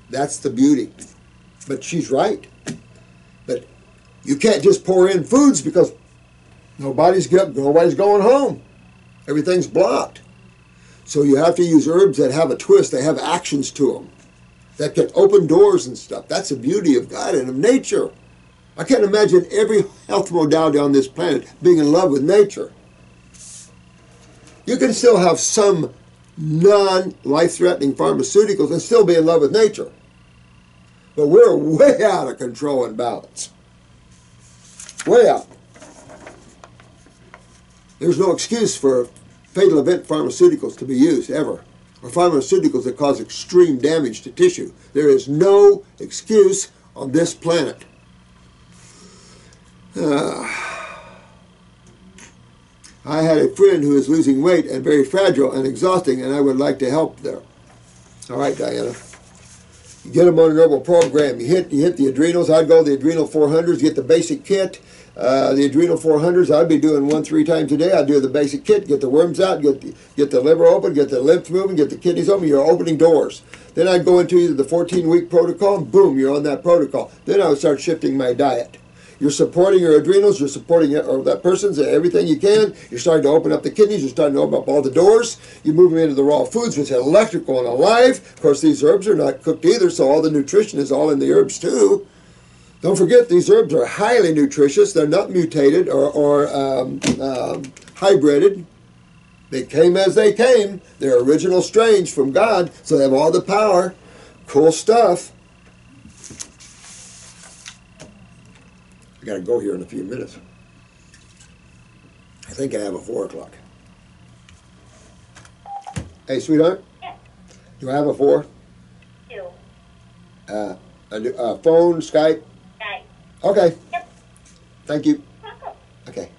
That's the beauty. But she's right. But you can't just pour in foods because nobody's going home. Everything's blocked. So you have to use herbs that have a twist. They have actions to them that can open doors and stuff. That's the beauty of God and of nature. I can't imagine every health modality on this planet being in love with nature. You can still have some non-life-threatening pharmaceuticals and still be in love with nature. But we're way out of control and balance. Way out. There's no excuse for fatal event pharmaceuticals to be used, ever. Or pharmaceuticals that cause extreme damage to tissue. There is no excuse on this planet. I had a friend who is losing weight and very fragile and exhausting, and I would like to help there. All right, Diana. You get them on an herbal program. You hit the adrenals. I'd go the adrenal 400s, get the basic kit. The adrenal 400s, I'd be doing 1-3 times a day. I'd do the basic kit, get the worms out, get the liver open, get the lymph moving, get the kidneys open. You're opening doors. Then I'd go into either the 14-week protocol, and boom, you're on that protocol. Then I would start shifting my diet. You're supporting your adrenals, you're supporting that person's everything you can. You're starting to open up the kidneys, you're starting to open up all the doors. You move them into the raw foods, which are electrical and alive. Of course, these herbs are not cooked either, so all the nutrition is all in the herbs too. Don't forget, these herbs are highly nutritious. They're not mutated or hybrided. They came as they came. They're original strains from God, so they have all the power. Cool stuff. I got to go here in a few minutes. I think I have a 4 o'clock. Hey, sweetheart? Yes. Do I have a 4? Two. A phone, Skype? Skype. Okay. Yep. Thank you. Welcome. Okay.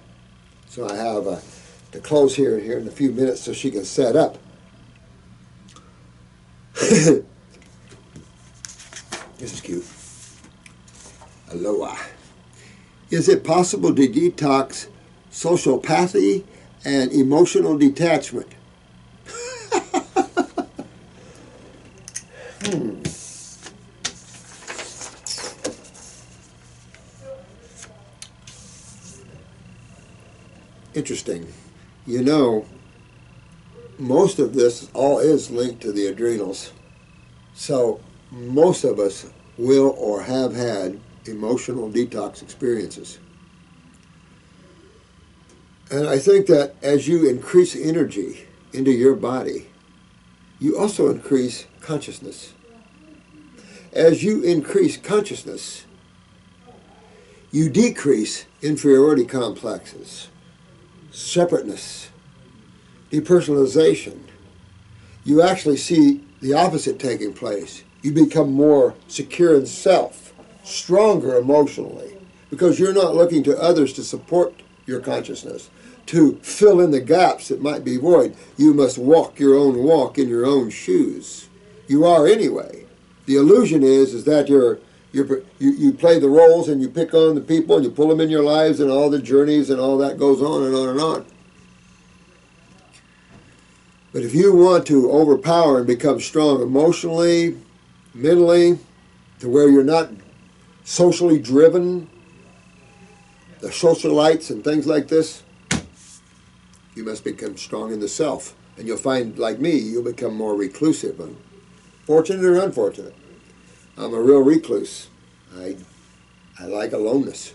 So I have to close here in a few minutes so she can set up. This is cute. Aloha. Is it possible to detox sociopathy and emotional detachment? Interesting. You know, most of this all is linked to the adrenals. So most of us will or have had emotional detox experiences. And I think that as you increase energy into your body, you also increase consciousness. As you increase consciousness, you decrease inferiority complexes, separateness, depersonalization. You actually see the opposite taking place. You become more secure in self, stronger emotionally, because you're not looking to others to support your consciousness, to fill in the gaps that might be void. You must walk your own walk in your own shoes. You are anyway. The illusion is that you play the roles and you pick on the people and you pull them in your lives and all the journeys and all that goes on and on and on. But if you want to overpower and become strong emotionally, mentally, to where you're not socially driven, the socialites and things like this, you must become strong in the self. And you'll find, like me, you'll become more reclusive. Fortunate or unfortunate. I'm a real recluse. I like aloneness.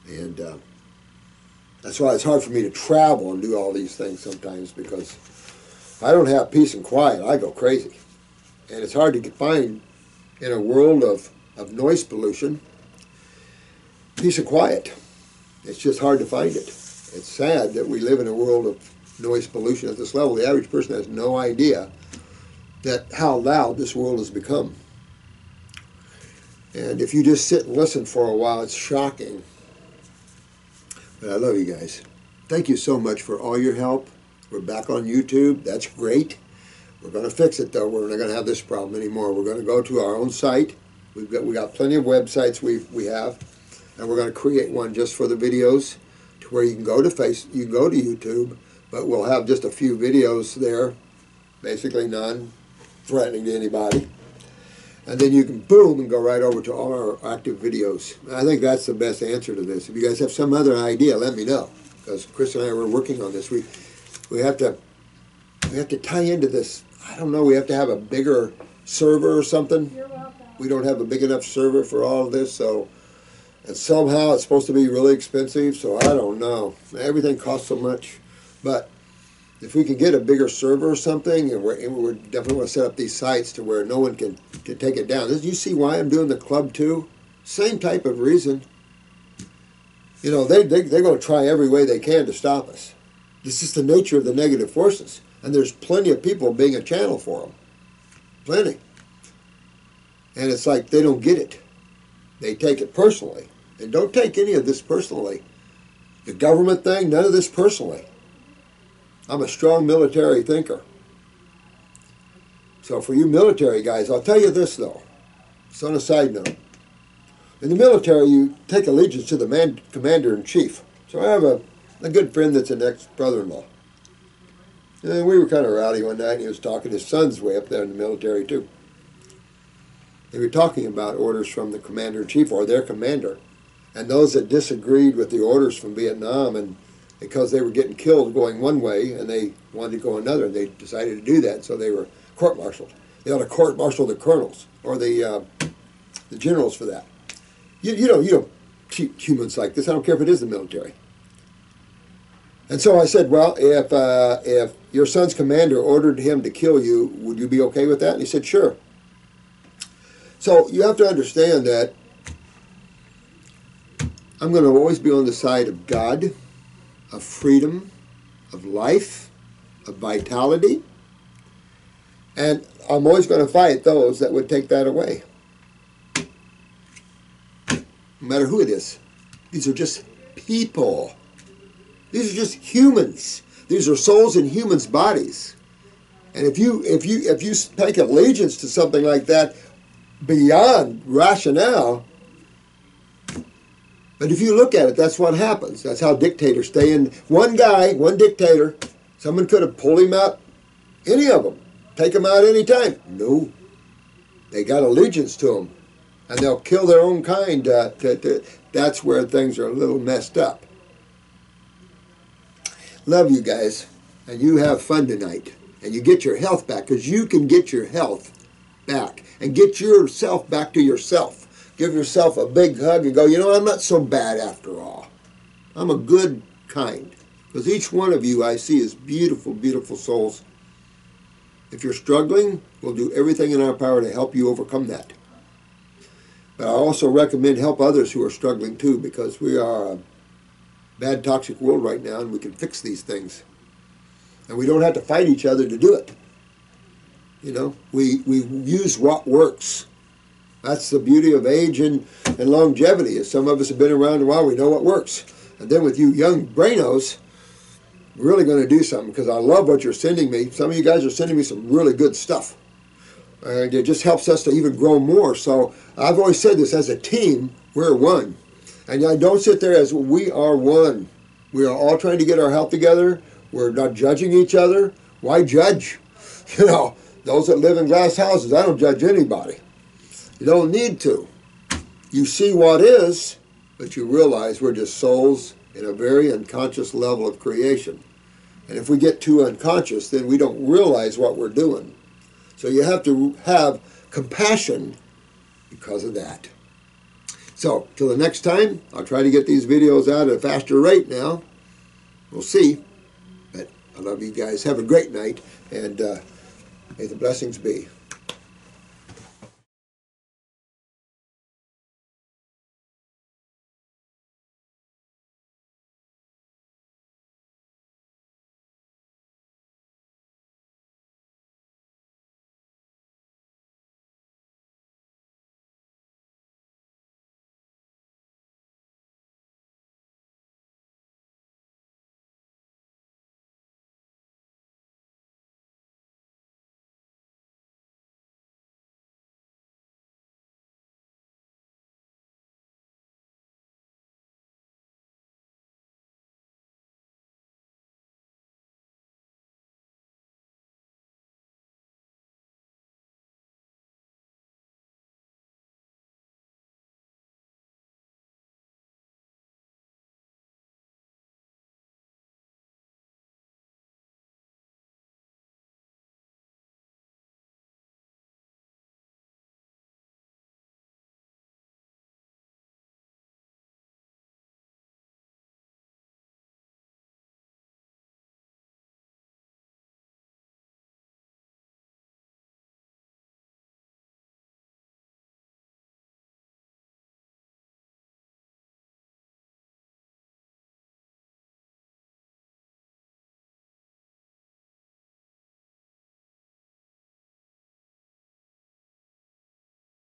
And that's why it's hard for me to travel and do all these things sometimes, because if I don't have peace and quiet, I go crazy. And it's hard to find in a world of noise pollution, peace and quiet. It's just hard to find it. It's sad that we live in a world of noise pollution at this level. The average person has no idea that how loud this world has become. And if you just sit and listen for a while, it's shocking. But I love you guys. Thank you so much for all your help. We're back on YouTube. That's great. We're going to fix it, though. We're not going to have this problem anymore. We're going to go to our own site. We got plenty of websites we have, and we're going to create one just for the videos, to where you can go to YouTube, but we'll have just a few videos there, basically non-threatening to anybody. And then you can boom and go right over to all our active videos. I think that's the best answer to this. If you guys have some other idea, let me know, because Chris and I were working on this. We have to tie into this. I don't know. We have to have a bigger server or something. You're welcome. We don't have a big enough server for all of this, so, and somehow it's supposed to be really expensive. So I don't know. Everything costs so much, but if we can get a bigger server or something, and we're definitely want to set up these sites to where no one can take it down. You see why I'm doing the club too? Same type of reason. You know, they're going to try every way they can to stop us. This is the nature of the negative forces. And there's plenty of people being a channel for them. Plenty. And it's like they don't get it. They take it personally. And don't take any of this personally. The government thing, none of this personally. I'm a strong military thinker. So for you military guys, I'll tell you this though. It's on a side note. In the military, you take allegiance to the commander-in-chief. So I have a good friend that's an ex-brother-in-law. And we were kind of rowdy one night, and he was talking. His son's way up there in the military, too. They were talking about orders from the commander-in-chief or their commander, and those that disagreed with the orders from Vietnam, and because they were getting killed going one way, and they wanted to go another, they decided to do that, so they were court-martialed. They ought to court-martial the colonels or the generals for that. You don't treat humans like this. I don't care if it is the military. And so I said, well, if your son's commander ordered him to kill you, would you be okay with that? And he said, sure. So you have to understand that I'm going to always be on the side of God, of freedom, of life, of vitality. And I'm always going to fight those that would take that away. No matter who it is. These are just people. These are just humans. These are souls in humans' bodies. And if you take allegiance to something like that beyond rationale, but if you look at it, that's what happens. That's how dictators stay in. One guy, one dictator, someone could have pulled him out, any of them, take him out any time. No. They got allegiance to him. And they'll kill their own kind. That's where things are a little messed up. Love you guys, and you have fun tonight, and you get your health back, because you can get your health back and get yourself back to yourself. Give yourself a big hug and go, you know, I'm not so bad after all. I'm a good kind, because each one of you I see is beautiful, beautiful souls. If you're struggling, we'll do everything in our power to help you overcome that. But I also recommend help others who are struggling too, because we are a bad, toxic world right now, and we can fix these things. And we don't have to fight each other to do it. You know, we use what works. That's the beauty of age and longevity, is some of us have been around a while, we know what works. And then with you young brainos, we're really going to do something, because I love what you're sending me. Some of you guys are sending me some really good stuff. And it just helps us to even grow more. So I've always said this, as a team, we're one. And I don't sit there as, we are one. We are all trying to get our health together. We're not judging each other. Why judge? You know, those that live in glass houses, I don't judge anybody. You don't need to. You see what is, but you realize we're just souls in a very unconscious level of creation. And if we get too unconscious, then we don't realize what we're doing. So you have to have compassion because of that. So, till the next time, I'll try to get these videos out at a faster rate now. We'll see. But I love you guys. Have a great night, and may the blessings be.